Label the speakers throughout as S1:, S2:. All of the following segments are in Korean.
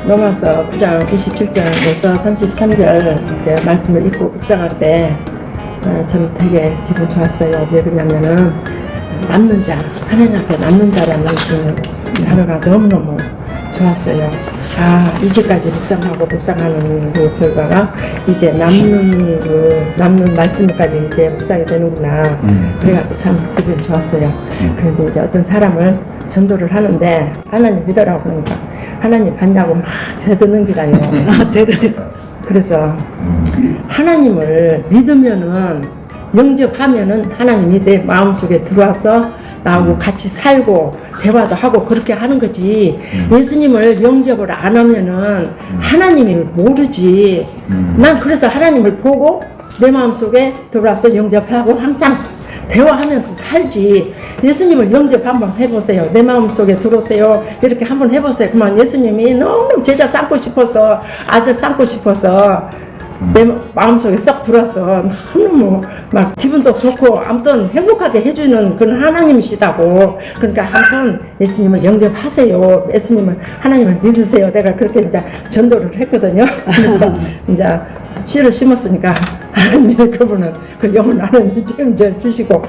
S1: 로마서 9장 27절에서 33절 말씀을 읽고 묵상할 때 저는 되게 기분 좋았어요. 왜 그러냐면은 남는 자, 하나님 앞에 남는 자라는 그 단어가 너무너무 좋았어요. 이제까지 묵상하는 그 결과가 이제 남는 말씀까지 이제 묵상이 되는구나. 그래가지고 참 기분이 좋았어요. 그런데 이제 어떤 사람을 전도를 하는데 하나님 믿으라고 그러니까 하나님 봤냐고 막 대드는 기라요. 그래서 하나님을 믿으면은 영접하면은 하나님이 내 마음속에 들어와서 나하고 같이 살고 대화도 하고 그렇게 하는 거지. 예수님을 영접을 안 하면은 하나님이 모르지. 난 그래서 하나님을 보고 내 마음속에 들어와서 영접하고 항상 대화하면서 살지. 예수님을 영접 한번 해보세요. 내 마음속에 들어오세요. 이렇게 한번 해보세요. 그만 예수님이 너무 제자 삼고 싶어서 아들 삼고 싶어서 내 마음속에 썩 들어와서 너무 막 기분도 좋고 아무튼 행복하게 해주는 그런 하나님이시다고. 그러니까 한번 예수님을 영접하세요. 예수님을 하나님을 믿으세요. 내가 그렇게 이제 전도를 했거든요. 그러니까 이제 씨를 심었으니까 하나님이 그분은 그 영을 나는 책임져 주시고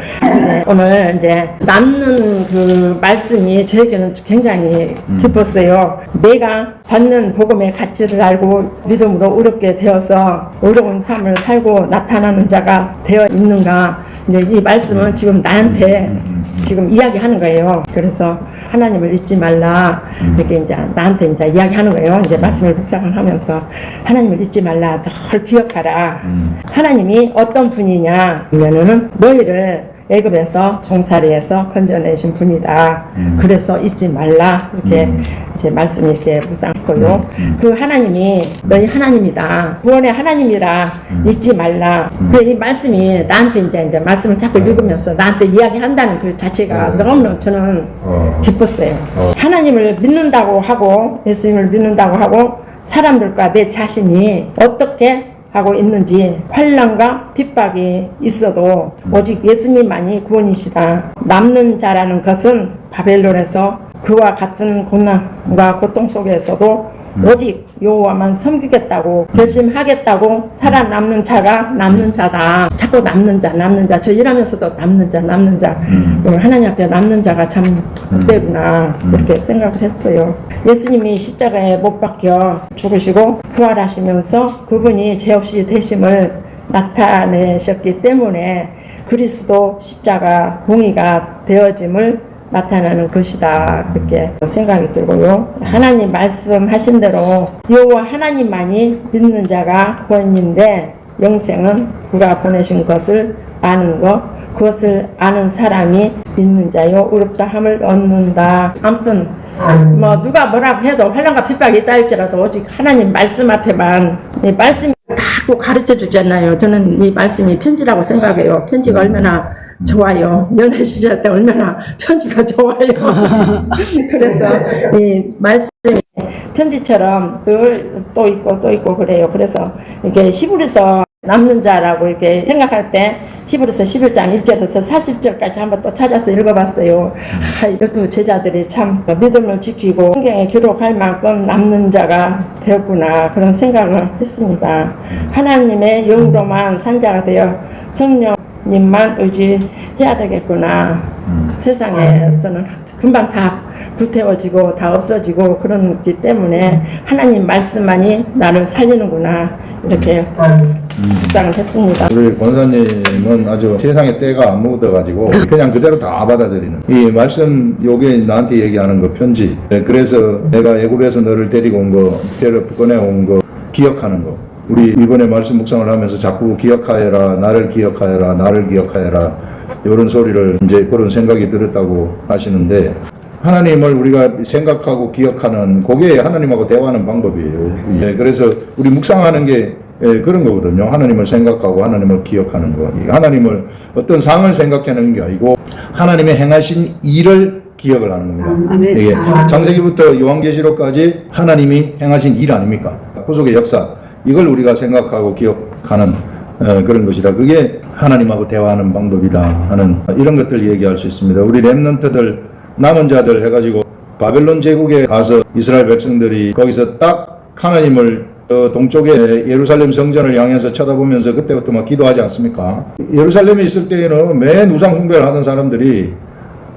S1: 오늘 이제 남는 그 말씀이 저에게는 굉장히 기뻤어요. 내가 받는 복음의 가치를 알고 믿음으로 의롭게 되어서 의로운 삶을 살고 나타나는 자가 되어 있는가. 이제 이 말씀은 지금 나한테 지금 이야기하는 거예요. 그래서 하나님을 잊지 말라. 이렇게 이제 나한테 이제 이야기하는 거예요. 이제 말씀을 묵상하면서 하나님을 잊지 말라. 늘 기억하라. 하나님이 어떤 분이냐 하면은 너희를 애굽에서 종살이에서 건져내신 분이다. 그래서 잊지 말라. 이렇게 이제 말씀이 이렇게 묵상했고요. 그 하나님이 너희 하나님이다. 구원의 하나님이라 잊지 말라. 그 이 말씀이 나한테 이제 말씀을 자꾸 읽으면서 나한테 이야기한다는 그 자체가 너무너무 저는 기뻤어요. 하나님을 믿는다고 하고 예수님을 믿는다고 하고 사람들과 내 자신이 어떻게 하고 있는지 환난과 핍박이 있어도 오직 예수님만이 구원이시다. 남는 자라는 것은 바벨론에서 그와 같은 고난과 고통 속에서도 오직 여호와만 섬기겠다고 결심하겠다고 살아남는 자가 남는 자다. 자꾸 남는 자 저 일하면서도 남는 자 하나님 앞에 남는 자가 참 복되구나 그렇게 생각을 했어요. 예수님이 십자가에 못 박혀 죽으시고 부활하시면서 그분이 죄 없이 되심을 나타내셨기 때문에 그리스도 십자가 공의가 되어짐을 나타나는 것이다. 그렇게 생각이 들고요. 하나님 말씀하신 대로 여호와 하나님만이 믿는 자가 구원인데 영생은 그가 보내신 것을 아는 것, 그것을 아는 사람이 믿는 자요 의롭다 함을 얻는다. 아무튼 뭐 누가 뭐라고 해도 환난과 핍박이 있다 할지라도 오직 하나님 말씀 앞에만 이 말씀이 다 가르쳐 주잖아요. 저는 이 말씀이 편지라고 생각해요. 편지가 얼마나 좋아요. 연애 시절 때 얼마나 편지가 좋아요. 그래서 이 말씀이 편지처럼 늘 또 있고 그래요. 그래서 이렇게 히브리서 남는 자라고 이렇게 생각할 때 히브리서 11장 1절에서 40절까지 한번 또 찾아서 읽어봤어요. 이것도 제자들이 참 믿음을 지키고 성경에 기록할 만큼 남는 자가 되었구나 그런 생각을 했습니다. 하나님의 영으로만 산 자가 되어 성령님만 의지해야 되겠구나. 세상에서는 금방 다 불태워지고 다 없어지고 그러기 때문에 하나님 말씀만이 나를 살리는구나 이렇게 묵상을 했습니다.
S2: 우리 권사님은 아주 세상에 때가 안 묻어가지고 그냥 그대로 다 받아들이는 이 말씀 요게 나한테 얘기하는 거 편지. 그래서 내가 애굽에서 너를 데리고 온 거 꺼내온 거 기억하는 거. 우리 이번에 말씀 묵상을 하면서 자꾸 기억하여라 나를 기억하여라 이런 소리를 이제 그런 생각이 들었다고 하시는데 하나님을 우리가 생각하고 기억하는 그게 하나님하고 대화하는 방법이에요. 예, 그래서 우리 묵상하는 게 그런 거거든요. 하나님을 생각하고 하나님을 기억하는 거. 하나님을 어떤 상을 생각하는 게 아니고 하나님의 행하신 일을 기억을 하는 겁니다. 이게 창세기부터 요한계시록까지 하나님이 행하신 일 아닙니까? 구속의 역사. 이걸 우리가 생각하고 기억하는 그런 것이다. 그게 하나님하고 대화하는 방법이다 하는 이런 것들 얘기할 수 있습니다. 우리 렘넌트들 남은 자들 해가지고 바벨론 제국에 가서 이스라엘 백성들이 거기서 딱 하나님을 동쪽에 예루살렘 성전을 향해서 쳐다보면서 그때부터 막 기도하지 않습니까? 예루살렘에 있을 때에는 맨 우상 숭배를 하던 사람들이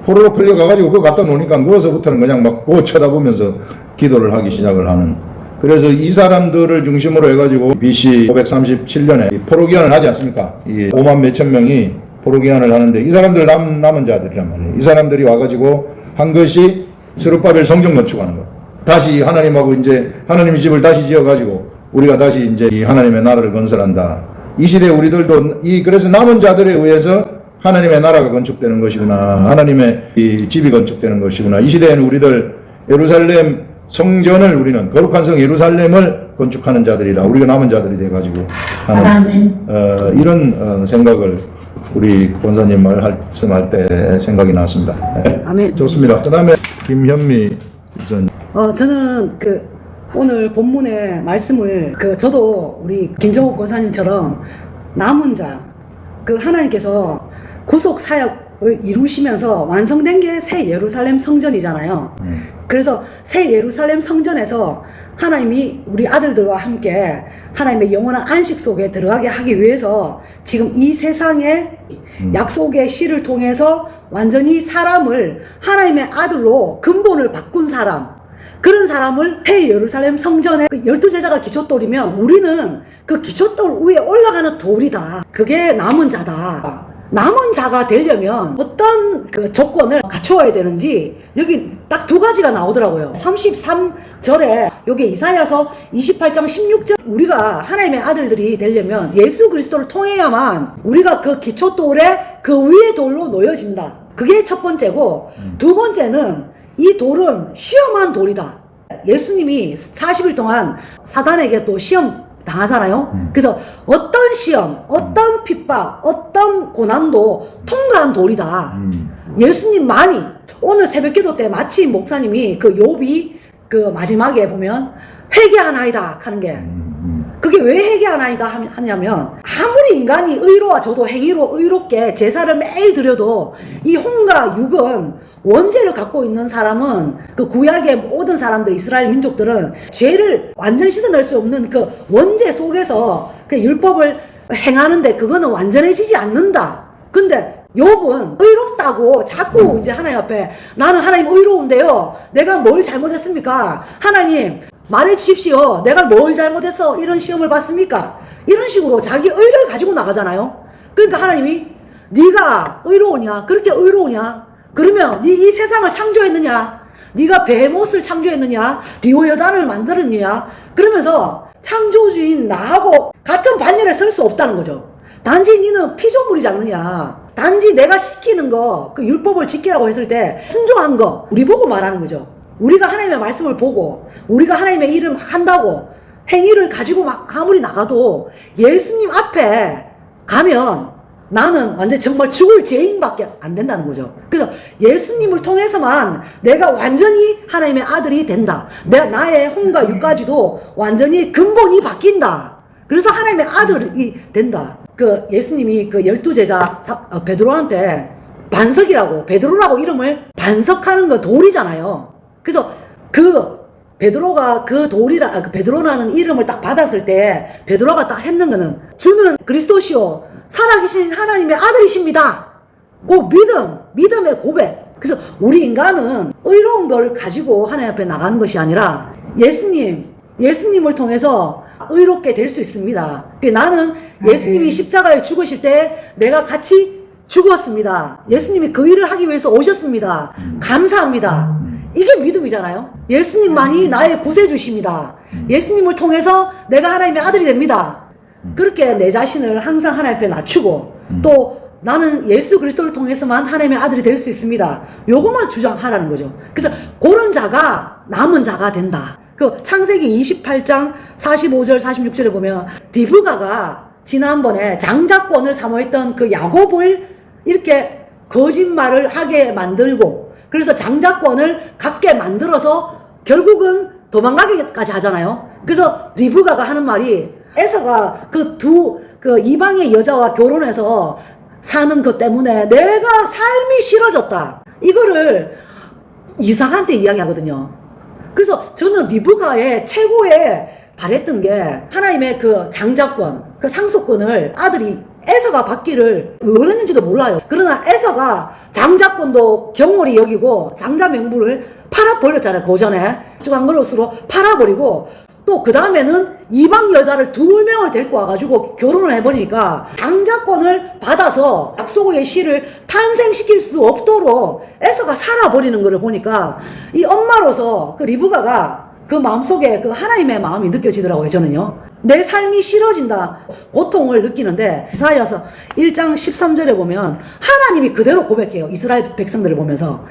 S2: 포로로 끌려가가지고 그거 갖다 놓으니까 그거서부터는 그냥 막 그거 쳐다보면서 기도를 하기 시작을 하는. 그래서 이 사람들을 중심으로 해가지고 BC 537년에 포로기환을 하지 않습니까? 이 5만 몇천 명이 포로기환을 하는데 이 사람들 남은 자들이란 말이에요. 이 사람들이 와가지고 한 것이 스룹바벨 성전 건축하는 거. 다시 하나님하고 이제 하나님의 집을 다시 지어가지고 우리가 다시 이제 이 하나님의 나라를 건설한다. 이 시대 우리들도 그래서 남은 자들에 의해서 하나님의 나라가 건축되는 것이구나. 하나님의 이 집이 건축되는 것이구나. 이 시대에는 우리들 예루살렘 성전을 우리는 거룩한 성 예루살렘을 건축하는 자들이다. 우리가 남은 자들이 돼가지고 하는 이런 생각을 우리 권사님 말씀할 때 생각이 났습니다.
S3: 아멘.
S2: 좋습니다. 그 다음에 김현미 전.
S3: 저는 오늘 본문의 말씀을 저도 우리 김정욱 권사님처럼 남은 자, 하나님께서 구속 사역을 이루시면서 완성된 게 새 예루살렘 성전이잖아요. 그래서 새 예루살렘 성전에서 하나님이 우리 아들들과 함께 하나님의 영원한 안식 속에 들어가게 하기 위해서 지금 이 세상의 약속의 씨를 통해서 완전히 사람을 하나님의 아들로 근본을 바꾼 사람, 그런 사람을 새 예루살렘 성전에 12제자가 기초돌이면 우리는 그 기초돌 위에 올라가는 돌이다. 그게 남은 자다. 남은 자가 되려면 어떤 조건을 갖추어야 되는지 여기 딱 두 가지가 나오더라고요. 33절에 여기 이사야서 28장 16절 우리가 하나님의 아들들이 되려면 예수 그리스도를 통해야만 우리가 그 기초돌에 그 위에 돌로 놓여진다. 그게 첫 번째고, 두 번째는 이 돌은 시험한 돌이다. 예수님이 40일 동안 사단에게 또 시험 당하잖아요. 그래서 어떤 시험, 어떤 핍박, 어떤 고난도 통과한 돌이다. 예수님만이 오늘 새벽기도 때 마침 목사님이 욥이 마지막에 보면 회개하나이다 하는 게, 그게 왜 회개하나이다 하냐면 아무리 인간이 의로워져도 행위로 의롭게 제사를 매일 드려도 이 혼과 육은 원죄를 갖고 있는 사람은 구약의 모든 사람들, 이스라엘 민족들은 죄를 완전히 씻어낼 수 없는 원죄 속에서 율법을 행하는데 그거는 완전해지지 않는다. 근데 욥은 의롭다고 자꾸 이제 하나님 앞에 나는 하나님 의로운데요, 내가 뭘 잘못했습니까? 하나님 말해 주십시오. 내가 뭘 잘못했어? 이런 시험을 받습니까? 이런 식으로 자기 의를 가지고 나가잖아요. 그러니까 하나님이 네가 의로우냐? 그렇게 의로우냐? 그러면 네 이 세상을 창조했느냐? 네가 베헤못을 창조했느냐? 리오여단을 만들었느냐? 그러면서 창조주인 나하고 같은 반열에 설 수 없다는 거죠. 단지 너는 피조물이지 않느냐? 단지 내가 시키는 거, 율법을 지키라고 했을 때 순종한 거 우리 보고 말하는 거죠. 우리가 하나님의 말씀을 보고 우리가 하나님의 일을 한다고 행위를 가지고 막 아무리 나가도 예수님 앞에 가면 나는 완전 정말 죽을 죄인밖에 안 된다는 거죠. 그래서 예수님을 통해서만 내가 완전히 하나님의 아들이 된다. 나의 혼과 육까지도 완전히 근본이 바뀐다. 그래서 하나님의 아들이 된다. 예수님이 12제자 베드로한테 반석이라고, 베드로라고 이름을 반석하는 거 돌이잖아요. 그래서 베드로가 베드로라는 이름을 딱 받았을 때 베드로가 딱 했는 거는 주는 그리스도시요 살아계신 하나님의 아들이십니다. 그 믿음의 고백. 그래서 우리 인간은 의로운 걸 가지고 하나님 앞에 나가는 것이 아니라 예수님을 통해서 의롭게 될 수 있습니다. 나는 예수님이 십자가에 죽으실 때 내가 같이 죽었습니다. 예수님이 그 일을 하기 위해서 오셨습니다. 감사합니다. 이게 믿음이잖아요. 예수님만이 나의 구세주십니다. 예수님을 통해서 내가 하나님의 아들이 됩니다. 그렇게 내 자신을 항상 하나님 앞에 낮추고 또 나는 예수 그리스도를 통해서만 하나님의 아들이 될 수 있습니다. 요것만 주장하라는 거죠. 그래서 그런 자가 남은 자가 된다. 창세기 28장 45절 46절에 보면 리브가가 지난번에 장자권을 사모했던 야곱을 이렇게 거짓말을 하게 만들고, 그래서 장자권을 갖게 만들어서 결국은 도망가기까지 하잖아요. 그래서 리브가가 하는 말이, 에서가 이방의 여자와 결혼해서 사는 것 때문에 내가 삶이 싫어졌다. 이거를 이삭한테 이야기하거든요. 그래서 저는 리브가의 최고의 바랬던 게 하나님의 그 장자권, 그 상속권을 아들이 에서가 받기를 원했는지도 몰라요. 그러나 에서가 장자권도 경홀히 여기고 장자 명부를 팔아버렸잖아요. 고전에 쭉한 그릇으로 팔아버리고 또 그 다음에는 이방 여자를 2명을 데리고 와가지고 결혼을 해버리니까 장자권을 받아서 약속의 씨를 탄생시킬 수 없도록 에서가 살아버리는 것을 보니까 이 엄마로서 그 리브가가 그 마음속에 그 하나님의 마음이 느껴지더라고요. 저는요. 내 삶이 싫어진다. 고통을 느끼는데 이사야서 1장 13절에 보면 하나님이 그대로 고백해요. 이스라엘 백성들을 보면서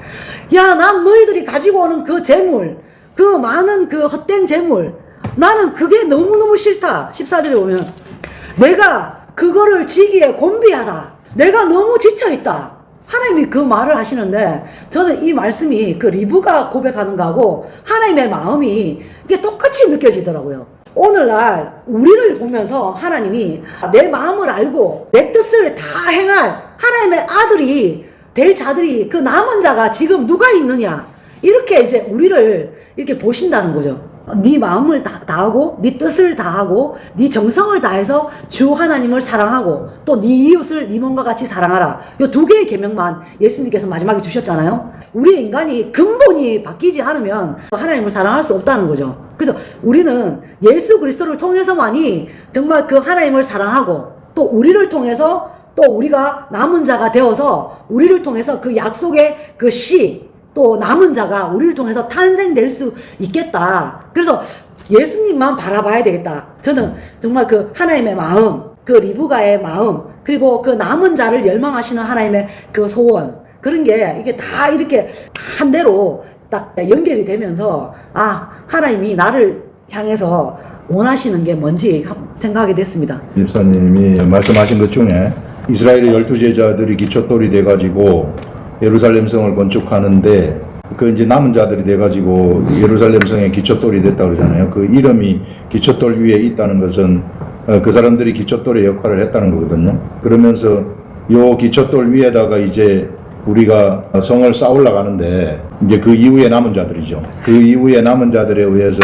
S3: 야, 난 너희들이 가지고 오는 그 재물, 그 많은 그 헛된 재물, 나는 그게 너무너무 싫다. 14절에 보면 내가 그거를 지기에 곤비하다. 내가 너무 지쳐있다. 하나님이 그 말을 하시는데 저는 이 말씀이 그 리브가 고백하는 거하고 하나님의 마음이 이게 똑같이 느껴지더라고요. 오늘날 우리를 보면서 하나님이 내 마음을 알고 내 뜻을 다 행할 하나님의 아들이 될 자들이 그 남은 자가 지금 누가 있느냐 이렇게 이제 우리를 이렇게 보신다는 거죠. 네 마음을 다하고 네 뜻을 다하고 네 정성을 다해서 주 하나님을 사랑하고 또 네 이웃을 네 몸과 같이 사랑하라. 이 2개의 계명만 예수님께서 마지막에 주셨잖아요. 우리 인간이 근본이 바뀌지 않으면 하나님을 사랑할 수 없다는 거죠. 그래서 우리는 예수 그리스도를 통해서만이 정말 그 하나님을 사랑하고 또 우리를 통해서 또 우리가 남은 자가 되어서 우리를 통해서 그 약속의 그 씨 또 남은 자가 우리를 통해서 탄생될 수 있겠다. 그래서 예수님만 바라봐야 되겠다. 저는 정말 그 하나님의 마음, 그 리브가의 마음, 그리고 그 남은 자를 열망하시는 하나님의 그 소원, 그런 게 이게 다 이렇게 한 대로 딱 연결이 되면서 아, 하나님이 나를 향해서 원하시는 게 뭔지 생각하게 됐습니다.
S2: 집사님이 말씀하신 것 중에 이스라엘의 12제자들이 기초돌이 돼가지고 예루살렘 성을 건축하는데 그 이제 남은 자들이 돼가지고 예루살렘 성의 기초돌이 됐다고 그러잖아요. 그 이름이 기초돌 위에 있다는 것은 그 사람들이 기초돌의 역할을 했다는 거거든요. 그러면서 요 기초돌 위에다가 이제 우리가 성을 쌓아 올라가는데 이제 그 이후에 남은 자들이죠. 그 이후에 남은 자들에 의해서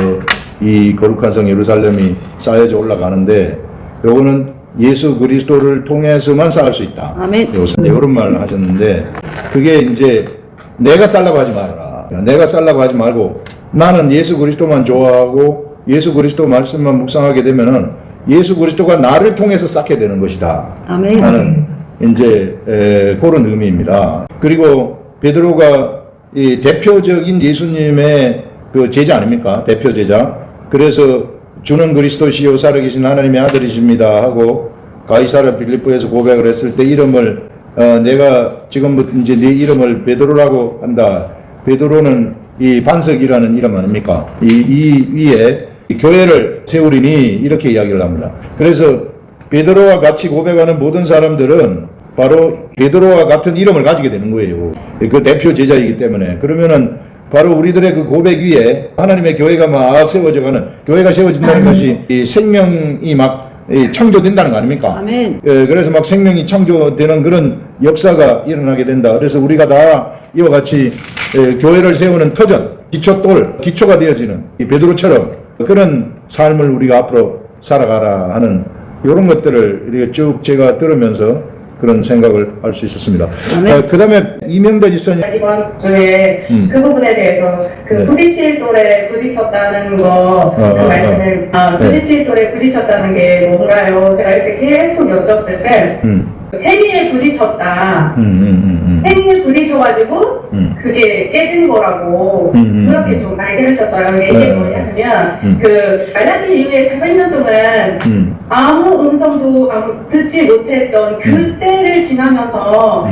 S2: 이 거룩한 성 예루살렘이 쌓여져 올라가는데 요거는 예수 그리스도를 통해서만 쌓을 수 있다.
S3: 아멘.
S2: 이런 말을 하셨는데 그게 이제 내가 쌓으려고 하지 말아라. 내가 쌓으려고 하지 말고 나는 예수 그리스도만 좋아하고 예수 그리스도 말씀만 묵상하게 되면은 예수 그리스도가 나를 통해서 쌓게 되는 것이다.
S3: 아멘.
S2: 하는 이제 그런 의미입니다. 그리고 베드로가 이 대표적인 예수님의 그 제자 아닙니까? 대표 제자. 그래서 주는 그리스도시요 살아계신 하나님의 아들이십니다 하고 가이사랴 빌립보에서 고백을 했을 때 이름을 내가 지금부터 이제 네 이름을 베드로라고 한다. 베드로는 이 반석이라는 이름 아닙니까? 이 위에 교회를 세우리니 이렇게 이야기를 합니다. 그래서 베드로와 같이 고백하는 모든 사람들은 바로 베드로와 같은 이름을 가지게 되는 거예요. 그 대표 제자이기 때문에. 그러면은 바로 우리들의 그 고백 위에 하나님의 교회가 막 세워져가는, 교회가 세워진다는 것이 이 생명이 막 창조된다는 거 아닙니까?
S3: 아멘.
S2: 그래서 막 생명이 창조되는 그런 역사가 일어나게 된다. 그래서 우리가 다 이와 같이 교회를 세우는 터전, 기초돌, 기초가 되어지는 이 베드로처럼 그런 삶을 우리가 앞으로 살아가라 하는 이런 것들을 이렇게 쭉 제가 들으면서 그런 생각을 할 수 있었습니다. 그 다음에 이명대 집사님.
S4: 이번 주에 그 부분에 대해서 그 부딪힐 돌에 부딪혔다는 거, 그 말씀을, 부딪힐 돌에 부딪혔다는 게 뭔가요? 제가 이렇게 계속 여쭤봤을 때, 행위에 부딪혔다. 행위에 부딪혀가지고, 그게 깨진 거라고, 그렇게 좀 알게 하셨어요. 이게 뭐냐면, 그, 말라기 이후에 400년 동안 아무 음성도 듣지 못했던 그때를 지나면서,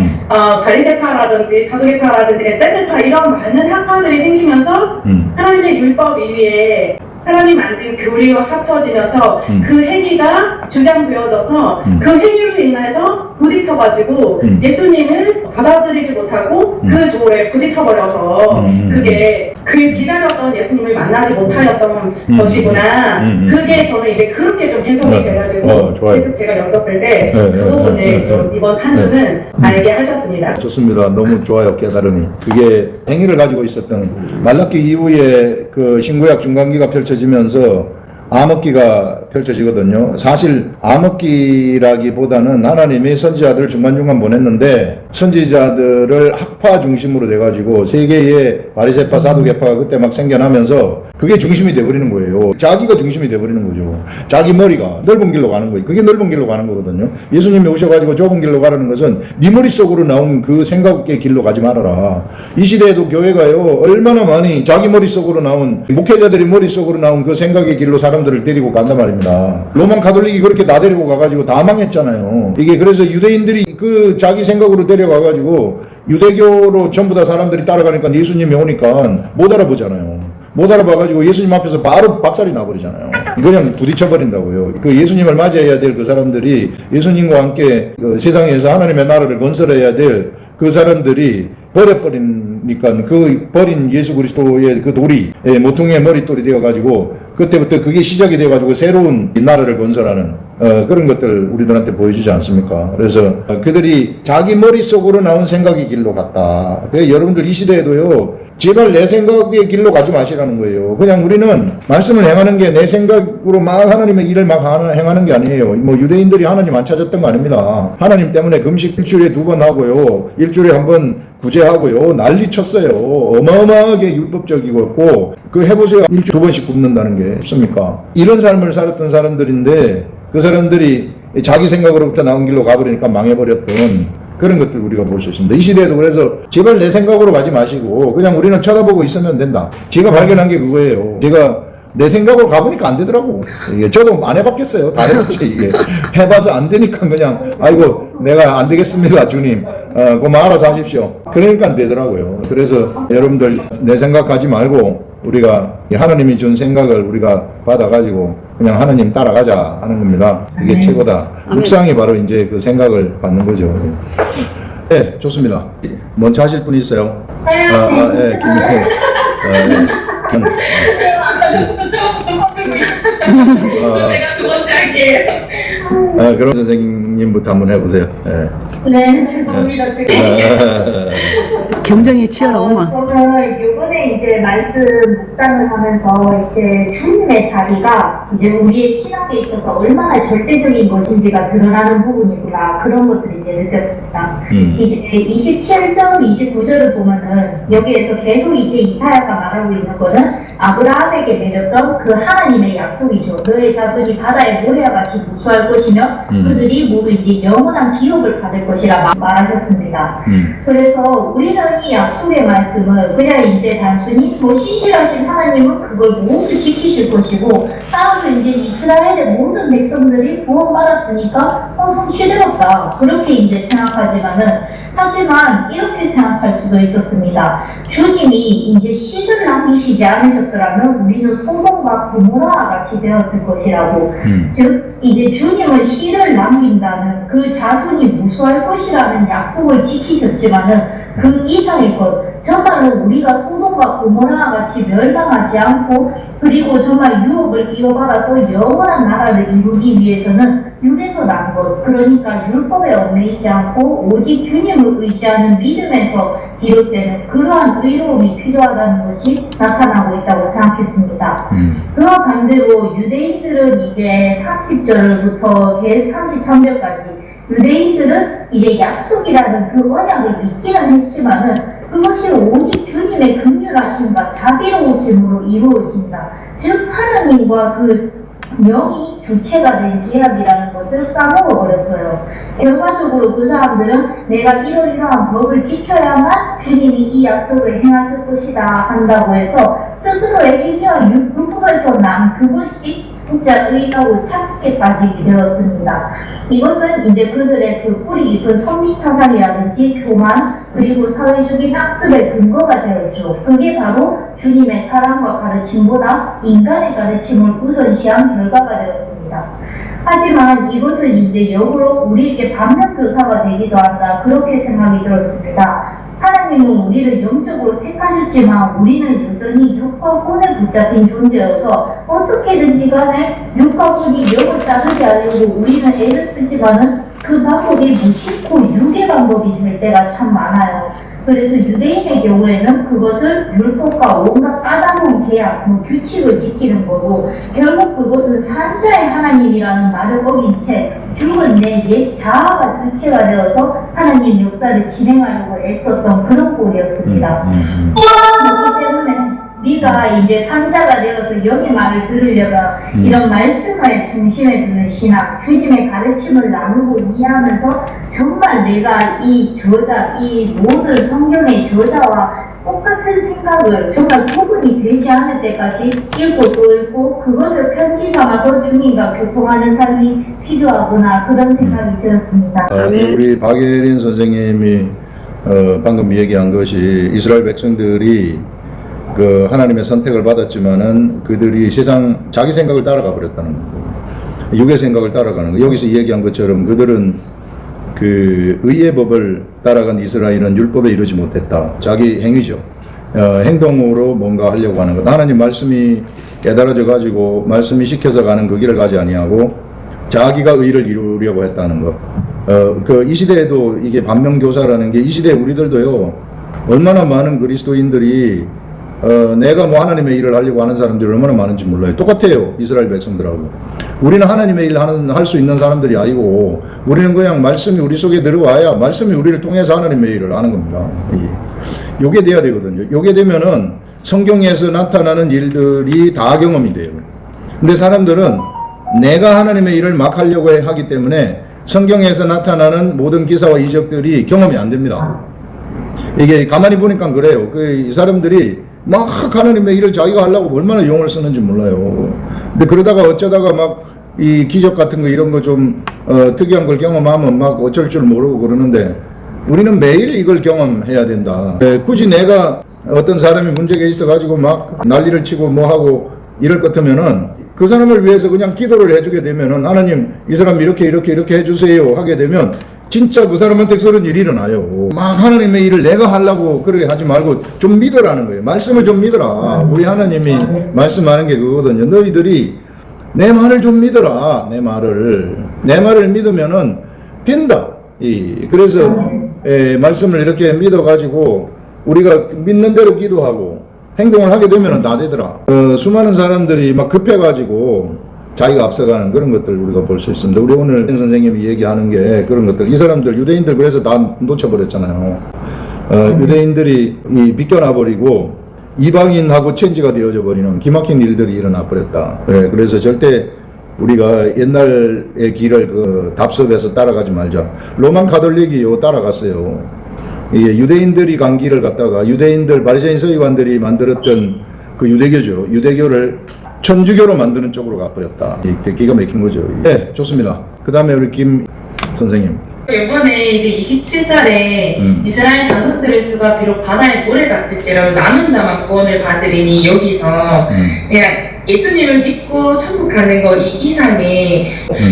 S4: 가리세파라든지 사두개파라든지 에세드파 이런 많은 학파들이 생기면서, 하나님의 율법 위에 사람이 만든 교리와 합쳐지면서 그 행위가 주장되어져서 그 행위로 인해서 부딪혀가지고 예수님을 받아들이지 못하고 그 돌에 부딪혀버려서 그게 그 기다렸던 예수님을 만나지 못하였던 것이구나. 그게 저는 이제 그렇게 좀 해석이 돼가지고 계속 제가 여쭤볼 때 그 부분을 좀 이번 한 주는 알게 하셨습니다.
S2: 좋습니다. 너무 좋아요, 깨달음이. 그게 행위를 가지고 있었던 말라기 이후에 그 신구약 중간기가 펼쳐지면서 암흑기가 펼쳐지거든요. 사실 암흑기라기보다는 하나님이 선지자들을 중간중간 보냈는데 선지자들을 학파 중심으로 돼가지고 세계의 바리새파 사두개파가 그때 막 생겨나면서 그게 중심이 돼버리는 거예요. 자기가 중심이 돼버리는 거죠. 자기 머리가 넓은 길로 가는 거예요. 그게 넓은 길로 가는 거거든요. 예수님이 오셔가지고 좁은 길로 가라는 것은 네 머릿속으로 나온 그 생각의 길로 가지 말아라. 이 시대에도 교회가요 얼마나 많이 자기 머릿속으로 나온 목회자들이 머릿속으로 나온 그 생각의 길로 사람들을 데리고 간단 말입니다. 로만 가톨릭이 그렇게 다 데리고 가가지고 다 망했잖아요. 이게 그래서 유대인들이 그 자기 생각으로 데려가가지고 유대교로 전부 다 사람들이 따라가니까 예수님이 오니까 못 알아보잖아요. 못 알아봐가지고 예수님 앞에서 바로 박살이 나버리잖아요. 그냥 부딪혀버린다고요. 그 예수님을 맞이해야 될 그 사람들이 예수님과 함께 그 세상에서 하나님의 나라를 건설해야 될 그 사람들이 버려버리니까 그 버린 예수 그리스도의 그 돌이 모퉁이의 머릿돌이 되어가지고 그때부터 그게 시작이 되어가지고 새로운 나라를 건설하는 그런 것들 우리들한테 보여주지 않습니까? 그래서 그들이 자기 머릿속으로 나온 생각의 길로 갔다. 그래서 여러분들 이 시대에도요 제발 내 생각의 길로 가지 마시라는 거예요. 그냥 우리는 말씀을 행하는 게 내 생각으로 막 하나님의 일을 막 행하는 게 아니에요. 뭐 유대인들이 하나님 안 찾았던 거 아닙니다. 하나님 때문에 금식 일주일에 2번 하고요. 일주일에 1번 구제하고요. 난리 쳤어요. 어마어마하게 율법적이고 그 해보세요. 일주일에 2번씩 굽는다는 게 없습니까? 이런 삶을 살았던 사람들인데 그 사람들이 자기 생각으로부터 나온 길로 가버리니까 망해버렸던 그런 것들 우리가 볼 수 있습니다. 이 시대에도 그래서 제발 내 생각으로 가지 마시고 그냥 우리는 쳐다보고 있으면 된다. 제가 발견한 게 그거예요. 제가 내 생각으로 가보니까 안 되더라고. 이게 저도 안 해봤겠어요. 다 해봤지 이게. 해봐서 안 되니까 그냥 아이고 내가 안 되겠습니다 주님. 그만 알아서 하십시오. 그러니까 안 되더라고요. 그래서 여러분들 내 생각하지 말고 우리가 하나님이 준 생각을 우리가 받아가지고 그냥 하나님 따라가자 하는 겁니다. 이게 최고다. 묵상이 바로 이제 그 생각을 받는 거죠. 네, 좋습니다. 먼저 하실 분 있어요? 예, 김희태.
S5: 제가 두 번째 할게요.
S2: 그럼 선생님부터 한번 해보세요. 예.
S5: 네, 죄송합니다. 제가.
S3: 경쟁이 치열하구만.
S5: 저는 요번에 이제 말씀 묵상을 하면서 이제 주님의 자리가 이제 우리의 신앙에 있어서 얼마나 절대적인 것인지가 드러나는 부분이구나. 그런 것을 이제 느꼈습니다. 이제 27절, 29절을 보면은 여기에서 계속 이제 이사야가 말하고 있는 거는 아브라함에게 내렸던 그 하나님의 약속이죠. 너의 자손이 바다의 모래와 같이 무수할 것이며 그들이 모두 이제 영원한 기업을 받을 것이라 말하셨습니다. 그래서 우리는 이 약속의 말씀을 그냥 이제 단순히 뭐 신실하신 하나님은 그걸 모두 지키실 것이고 따라서 이제 이스라엘의 모든 백성들이 구원받았으니까 성취되었다. 그렇게 이제 생각하지만은 하지만 이렇게 생각할 수도 있었습니다. 주님이 이제 씨를 남기시지 않으셨더라면 우리는 소돔과 고모라와 같이 되었을 것이라고. 즉 이제 주님은 씨를 남긴다는 그 자손이 무수할 것이라는 약속을 지키셨지만은 그 이상의 것, 정말로 우리가 소돔과 고모라와 같이 멸망하지 않고 그리고 정말 유업을 이어받아서 영원한 나라를 이루기 위해서는 육에서 난 것, 그러니까 율법에 얽매이지 않고 오직 주님을 의지하는 믿음에서 비롯되는 그러한 의로움이 필요하다는 것이 나타나고 있다고 생각했습니다. 그와 반대로 유대인들은 이제 30절부터 계속 33절까지 유대인들은 이제 약속이라는 그 언약을 믿기는 했지만은 그것이 오직 주님의 긍휼하심과 자비로우심으로 이루어진다. 즉 하나님과 그 명이 주체가 된 계약이라는 것을 까먹어버렸어요. 결과적으로 그 사람들은 내가 이러이러한 법을 지켜야만 주님이 이 약속을 행하실 것이다 한다고 해서 스스로의 행위와 율법에서 난 그것이 진짜 의라고 탁게 빠지게 되었습니다. 이것은 이제 그들의 그 뿌리 깊은 선민 사상이라든지 교만 그리고 사회적인 학습의 근거가 되었죠. 그게 바로 주님의 사랑과 가르침보다 인간의 가르침을 우선시한 결과가 되었습니다. 하지만 이것은 이제 역으로 우리에게 반면교사가 되기도 한다. 그렇게 생각이 들었습니다. 하나님은 우리를 영적으로 택하셨지만 우리는 여전히 육과 혼에 붙잡힌 존재여서 어떻게든지 간에 육과 혼이 영을 자르게 하려고 우리는 애를 쓰지만은 그 방법이 무심코 유괴 방법이 될 때가 참 많아요. 그래서 유대인의 경우에는 그것을 율법과 온갖 까다로운 계약, 규칙을 지키는 거고, 결국 그것은 산자의 하나님이라는 말을 어긴 채 죽은 내 옛 자아가 주체가 되어서 하나님 역사를 진행하려고 애썼던 그런 꼴이었습니다. 그렇기 때문에 우리가 이제 산자가 되어서 영의 말을 들으려면 이런 말씀을 중심에 두는 신앙, 주님의 가르침을 나누고 이해하면서 정말 내가 이 저자, 이 모든 성경의 저자와 똑같은 생각을 정말 구분이 되지 않을 때까지 읽고 또 읽고 그것을 편지 삼아서 주님과 교통하는 삶이 필요하구나 그런 생각이 들었습니다.
S2: 우리 박예린 선생님이 방금 얘기한 것이 이스라엘 백성들이 그 하나님의 선택을 받았지만은 그들이 세상 자기 생각을 따라가 버렸다는 거, 육의 생각을 따라가는 거. 여기서 얘기한 것처럼 그들은 그 의의 법을 따라간 이스라엘은 율법에 이르지 못했다. 자기 행위죠. 행동으로 뭔가 하려고 하는 것. 하나님 말씀이 깨달아져 가지고 말씀이 시켜서 가는 그 길을 가지 아니하고 자기가 의를 이루려고 했다는 것. 그 이 시대에도 이게 반면교사라는 게 이 시대에 우리들도요. 얼마나 많은 그리스도인들이 내가 뭐 하나님의 일을 하려고 하는 사람들이 얼마나 많은지 몰라요. 똑같아요. 이스라엘 백성들하고. 우리는 하나님의 일을 할 수 있는 사람들이 아니고 우리는 그냥 말씀이 우리 속에 들어와야 말씀이 우리를 통해서 하나님의 일을 하는 겁니다. 요게 돼야 되거든요. 요게 되면은 성경에서 나타나는 일들이 다 경험이 돼요. 근데 사람들은 내가 하나님의 일을 막 하려고 하기 때문에 성경에서 나타나는 모든 기사와 이적들이 경험이 안 됩니다. 이게 가만히 보니까 그래요. 이 사람들이 막 하나님의 일을 자기가 하려고 얼마나 용을 쓰는지 몰라요. 근데 그러다가 어쩌다가 막 이 기적 같은 거 이런 거 좀 특이한 걸 경험하면 막 어쩔 줄 모르고 그러는데 우리는 매일 이걸 경험해야 된다. 굳이 내가 어떤 사람이 문제가 있어가지고 막 난리를 치고 뭐 하고 이럴 것 같으면은 그 사람을 위해서 그냥 기도를 해주게 되면은 하나님 이 사람 이렇게 해주세요 하게 되면 진짜 그 사람한테 그런 일이 일어나요. 막 하나님의 일을 내가 하려고 그렇게 하지 말고 좀 믿으라는 거예요. 말씀을 좀 믿어라. 우리 하나님이 말씀하는 게 그거거든요. 너희들이 내 말을 좀 믿어라. 내 말을 믿으면은 된다. 그래서 말씀을 이렇게 믿어가지고 우리가 믿는 대로 기도하고 행동을 하게 되면은 다 되더라. 수많은 사람들이 막 급해가지고 자기가 앞서가는 그런 것들 우리가 볼 수 있습니다. 우리 오늘 선생님이 얘기하는 게 그런 것들. 이 사람들 유대인들 그래서 다 놓쳐버렸잖아요. 유대인들이 비껴나버리고 이방인하고 체인지가 되어져 버리는 기막힌 일들이 일어나 버렸다. 그래서 절대 우리가 옛날의 길을 답습에서 따라가지 말자. 로만 가톨릭이요 따라갔어요. 이게 유대인들이 간 길을 갔다가 유대인들 바리새인 서기관들이 만들었던 그 유대교죠. 유대교를 천주교로 만드는 쪽으로 가버렸다. 기가 막힌 거죠. 네, 좋습니다. 그 다음에 우리 김 선생님.
S6: 이번에 이제 27절에 이스라엘 자손들의 수가 비록 바다의 모래 같을지라도 남은 자만 구원을 받으리니 여기서 그냥 예수님을 믿고 천국 가는 거 이 이상의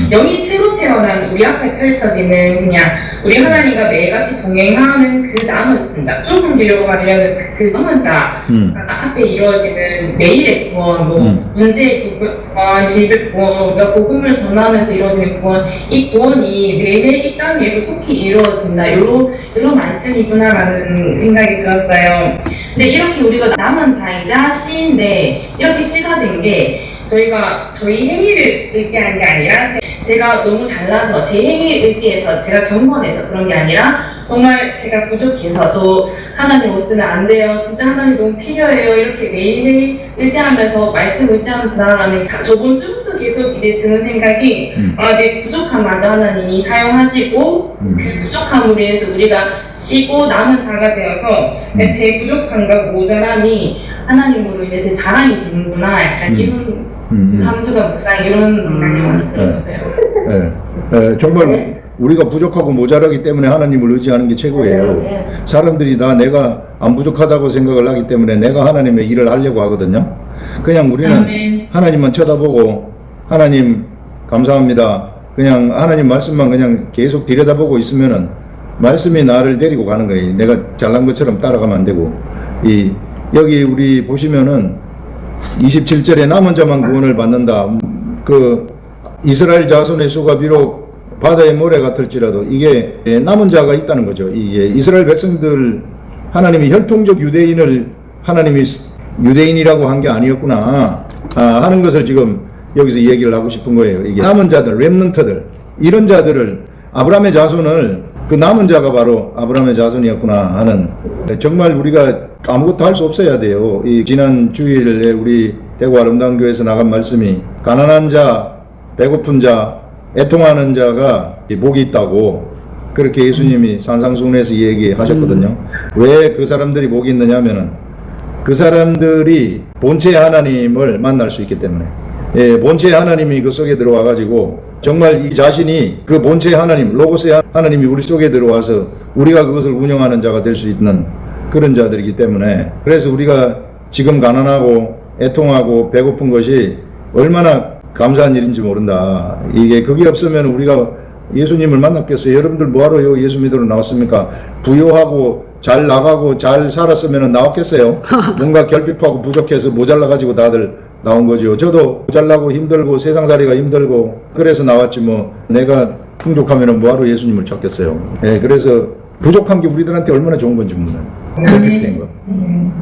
S6: 영이 새로 태어난 우리 앞에 펼쳐지는 그냥 우리 하나님과 매일같이 동행하는 그 남은 자, 좁은 길로 가려는 그 남은 자 앞에 이루어지는 매일의 구원, 뭐 문제의 구원, 질병 구원, 그러니까 복음을 전하면서 이루어지는 구원, 이 구원이 매일매일 이 땅에서 속히 이루어진다. 이런 말씀이구나라는 생각이 들었어요. 근데 이렇게 우리가 남은 자이자 시인데 이렇게 시가 된 게 저희가 저희 행위를 의지한 게 아니라 제가 너무 잘나서 제 행위에 의지해서 제가 경건해서 그런 게 아니라 정말 제가 부족해서 저 하나님 없으면 안 돼요. 진짜 하나님 너무 필요해요. 이렇게 매일매일 의지하면서 말씀 의지하면서 나아가는 저번 주부터 계속 이제 드는 생각이 내 부족함마저 하나님이 사용하시고 그 부족함을 위해서 우리가 쉬고 남은 자가 되어서 제 부족함과 모자람이 하나님으로 인해 제 자랑이 되는구나. 약간 이런 한 주가 묵상 이런 생각이 많이 들었어요.
S2: 정말 우리가 부족하고 모자라기 때문에 하나님을 의지하는 게 최고예요. 사람들이 내가 안 부족하다고 생각을 하기 때문에 내가 하나님의 일을 하려고 하거든요. 그냥 우리는 하나님만 쳐다보고 하나님 감사합니다. 그냥 하나님 말씀만 그냥 계속 들여다보고 있으면은 말씀이 나를 데리고 가는 거예요. 내가 잘난 것처럼 따라가면 안 되고. 여기 우리 보시면은 27절에 남은 자만 구원을 받는다. 그 이스라엘 자손의 수가 비록 바다의 모래 같을지라도 이게 남은 자가 있다는 거죠. 이게 이스라엘 백성들 하나님이 혈통적 유대인을 하나님이 유대인이라고 한 게 아니었구나 하는 것을 지금 여기서 얘기를 하고 싶은 거예요. 이게 남은 자들, 렘넌트들 이런 자들을 아브라함의 자손을 그 남은 자가 바로 아브라함의 자손이었구나 하는 정말 우리가 아무것도 할 수 없어야 돼요. 이 지난 주일에 우리 대구 아름다운 교회에서 나간 말씀이 가난한 자, 배고픈 자, 애통하는 자가 복이 있다고 그렇게 예수님이 산상수훈에서 얘기하셨거든요. 왜 그 사람들이 복이 있느냐 하면은 그 사람들이 본체의 하나님을 만날 수 있기 때문에 본체의 하나님이 그 속에 들어와 가지고 정말 이 자신이 그 본체의 하나님 로고스의 하나님이 우리 속에 들어와서 우리가 그것을 운영하는 자가 될 수 있는 그런 자들이기 때문에 그래서 우리가 지금 가난하고 애통하고 배고픈 것이 얼마나 감사한 일인지 모른다. 이게 그게 없으면 우리가 예수님을 만났겠어요. 여러분들 뭐하러 예수 믿으러 나왔습니까? 부유하고 잘 나가고 잘 살았으면 나왔겠어요. 뭔가 결핍하고 부족해서 모자라가지고 다들 나온 거죠. 저도 모자라고 힘들고 세상살이가 힘들고 그래서 나왔지 뭐 내가 풍족하면 뭐하러 예수님을 찾겠어요. 그래서 부족한 게 우리들한테 얼마나 좋은 건지 몰라요. 결핍된 거.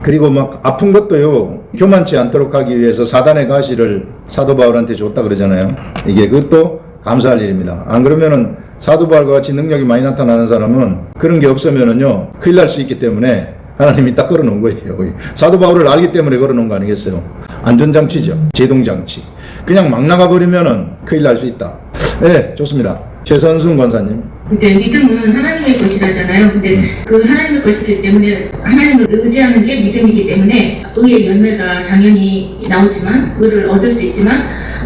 S2: 그리고 막 아픈 것도요 교만치 않도록 하기 위해서 사단의 가시를 사도 바울한테 줬다 그러잖아요. 이게 그것도 감사할 일입니다. 안 그러면은 사도 바울과 같이 능력이 많이 나타나는 사람은 그런 게 없으면은요 큰일 날 수 있기 때문에 하나님이 딱 걸어놓은 거예요. 사도 바울을 알기 때문에 걸어놓은 거 아니겠어요? 안전장치죠. 제동장치. 그냥 막 나가버리면은 큰일 날 수 있다. 네, 좋습니다. 최선순 권사님.
S7: 근데 믿음은 하나님의 것이라잖아요. 근데 그 하나님의 것이기 때문에 하나님을 의지하는 게 믿음이기 때문에 의의 열매가 당연히 나오지만 의를 얻을 수 있지만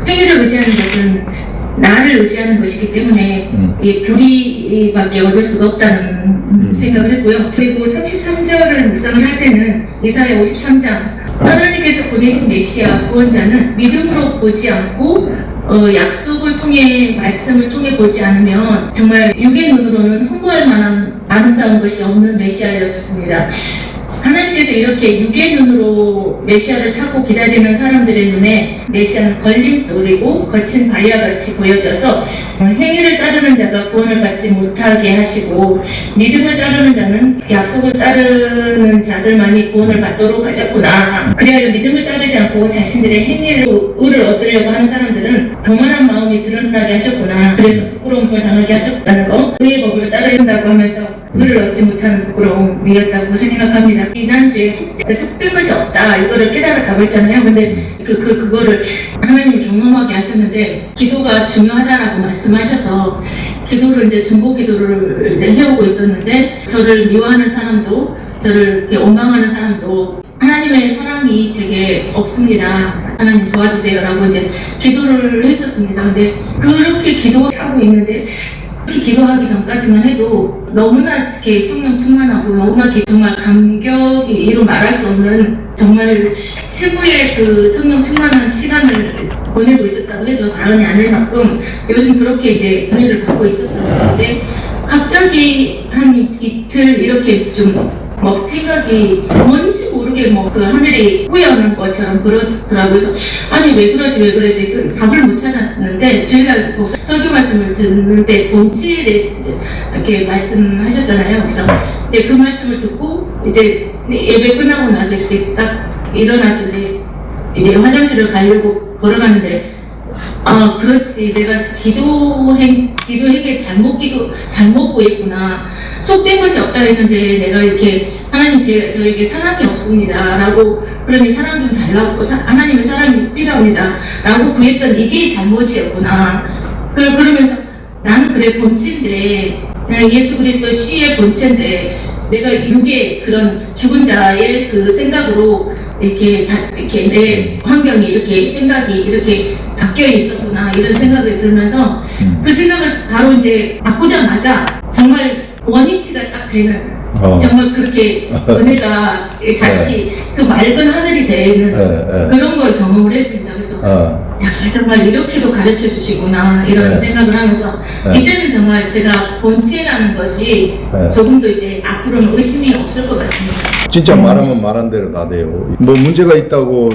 S7: 행위를 의지하는 것은 나를 의지하는 것이기 때문에 불의밖에 얻을 수가 없다는 생각을 했고요. 그리고 33절을 묵상을 할 때는 이사야 53장 하나님께서 보내신 메시아 구원자는 믿음으로 보지 않고 약속을 통해 말씀을 통해 보지 않으면 정말 육의 눈으로는 흠모할 만한 아름다운 것이 없는 메시아였습니다. 하나님께서 이렇게 육의 눈으로 메시아를 찾고 기다리는 사람들의 눈에 메시아는 걸림돌이고 거친 바위와 같이 보여져서 행위를 따르는 자가 구원을 받지 못하게 하시고 믿음을 따르는 자는 약속을 따르는 자들만이 구원을 받도록 하셨구나. 그리하여 믿음을 따르지 않고 자신들의 행위로 의를 얻으려고 하는 사람들은 교만한 마음이 드러나게 하셨구나. 그래서 부끄러움을 당하게 하셨다는 거, 의의 법을 따른다고 하면서 의를 얻지 못하는 부끄러움이었다고 생각합니다. 지난주에 속된 것이 없다 이거를 깨달았다고 했잖아요. 근데 그거를 하나님이 경험하게 하셨는데 기도가 중요하다라고 말씀하셔서 기도를 이제 중보 기도를 이제 해오고 있었는데 저를 미워하는 사람도 저를 이렇게 원망하는 사람도 하나님의 사랑이 제게 없습니다. 하나님 도와주세요라고 이제 기도를 했었습니다. 근데 그렇게 기도하고 있는데 그렇게 기도하기 전까지만 해도 너무나 이렇게 성령 충만하고 너무나 정말 감격이 이루 말할 수 없는 정말 최고의 그 성령 충만한 시간을 보내고 있었다고 해도 과언이 아닐 만큼 요즘 그렇게 이제 은혜를 받고 있었는데 갑자기 한 이틀 이렇게 좀 막 생각이 뭔지 모르게 뭐 그 하늘이 후회하는 것처럼 그러더라고요. 그래서 아니 왜 그러지 그 답을 못 찾았는데 주일날 설교 말씀을 듣는데 본체에 대해서 이제 이렇게 말씀하셨잖아요. 그래서 이제 그 말씀을 듣고 이제 예배 끝나고 나서 이렇게 딱 일어나서 이제 화장실을 가려고 걸어가는데 아 그렇지 내가 기도했기에 잘못 구했구나. 속된 것이 없다 했는데 내가 이렇게 하나님 저에게 사랑이 없습니다 라고 그러니 사랑 좀 달라고 하나님의 사랑이 필요합니다 라고 구했던 이게 잘못이었구나. 그러면서 나는 그래 본체인데 예수 그리스도 씨의 본체인데 내가 육의 그런 죽은 자의 그 생각으로 이렇게 내 환경이 이렇게 생각이 이렇게 바뀌어 있었구나 이런 생각을 들면서 그 생각을 바로 이제 바꾸자마자 정말 원위치가 딱 되는 정말 그렇게 은혜가 다시 그 맑은 하늘이 되는 그런 걸 경험을 했습니다. 그래서 야 정말 이렇게도 가르쳐 주시구나 이런 생각을 하면서 이제는 정말 제가 본체라는 것이 조금도 이제 앞으로는 의심이 없을 것 같습니다.
S2: 진짜 말하면 말한 대로 다 돼요. 뭐 문제가 있다고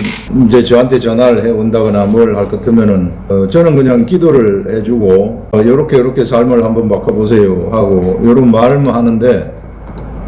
S2: 이제 저한테 전화를 해 온다거나 뭘 할 것 같으면은 저는 그냥 기도를 해주고 요렇게 삶을 한번 바꿔보세요 하고 요런 말만 하는데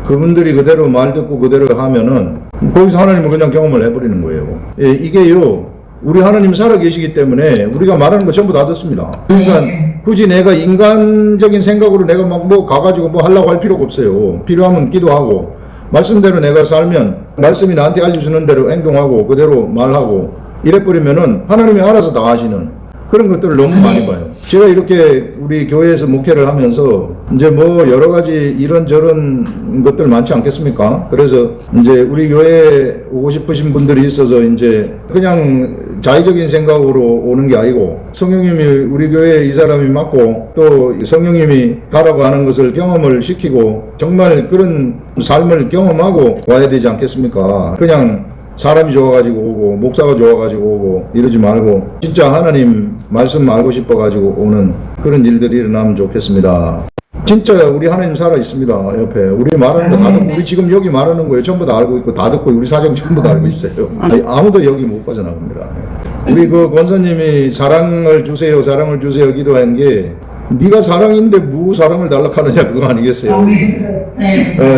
S2: 그분들이 그대로 말 듣고 그대로 하면은 거기서 하나님은 그냥 경험을 해버리는 거예요. 예, 이게요 우리 하나님 살아 계시기 때문에 우리가 말하는 거 전부 다 듣습니다. 그러니까 굳이 내가 인간적인 생각으로 내가 막 뭐 가가지고 뭐 하려고 할 필요가 없어요. 필요하면 기도하고 말씀대로 내가 살면 말씀이 나한테 알려주는 대로 행동하고 그대로 말하고 이래버리면은 하나님이 알아서 다 하시는 그런 것들을 너무 많이 봐요. 제가 이렇게 우리 교회에서 목회를 하면서 이제 뭐 여러 가지 이런저런 것들 많지 않겠습니까? 그래서 이제 우리 교회에 오고 싶으신 분들이 있어서 이제 그냥 자의적인 생각으로 오는 게 아니고 성령님이 우리 교회에 이 사람이 맞고 또 성령님이 가라고 하는 것을 경험을 시키고 정말 그런 삶을 경험하고 와야 되지 않겠습니까? 그냥 사람이 좋아가지고 오고 목사가 좋아가지고 오고 이러지 말고 진짜 하나님 말씀 알고 싶어가지고 오는 그런 일들이 일어나면 좋겠습니다. 진짜 우리 하나님 살아 있습니다. 옆에 우리 말하는 거 다 듣고 우리 지금 여기 말하는 거예요. 전부 다 알고 있고 다 듣고 우리 사정 전부 다 알고 있어요. 아무도 여기 못 빠져나갑니다. 우리 그 권사님이 사랑을 주세요 기도한 게 네가 사랑인데 뭐 사랑을 달라하느냐 그거 아니겠어요?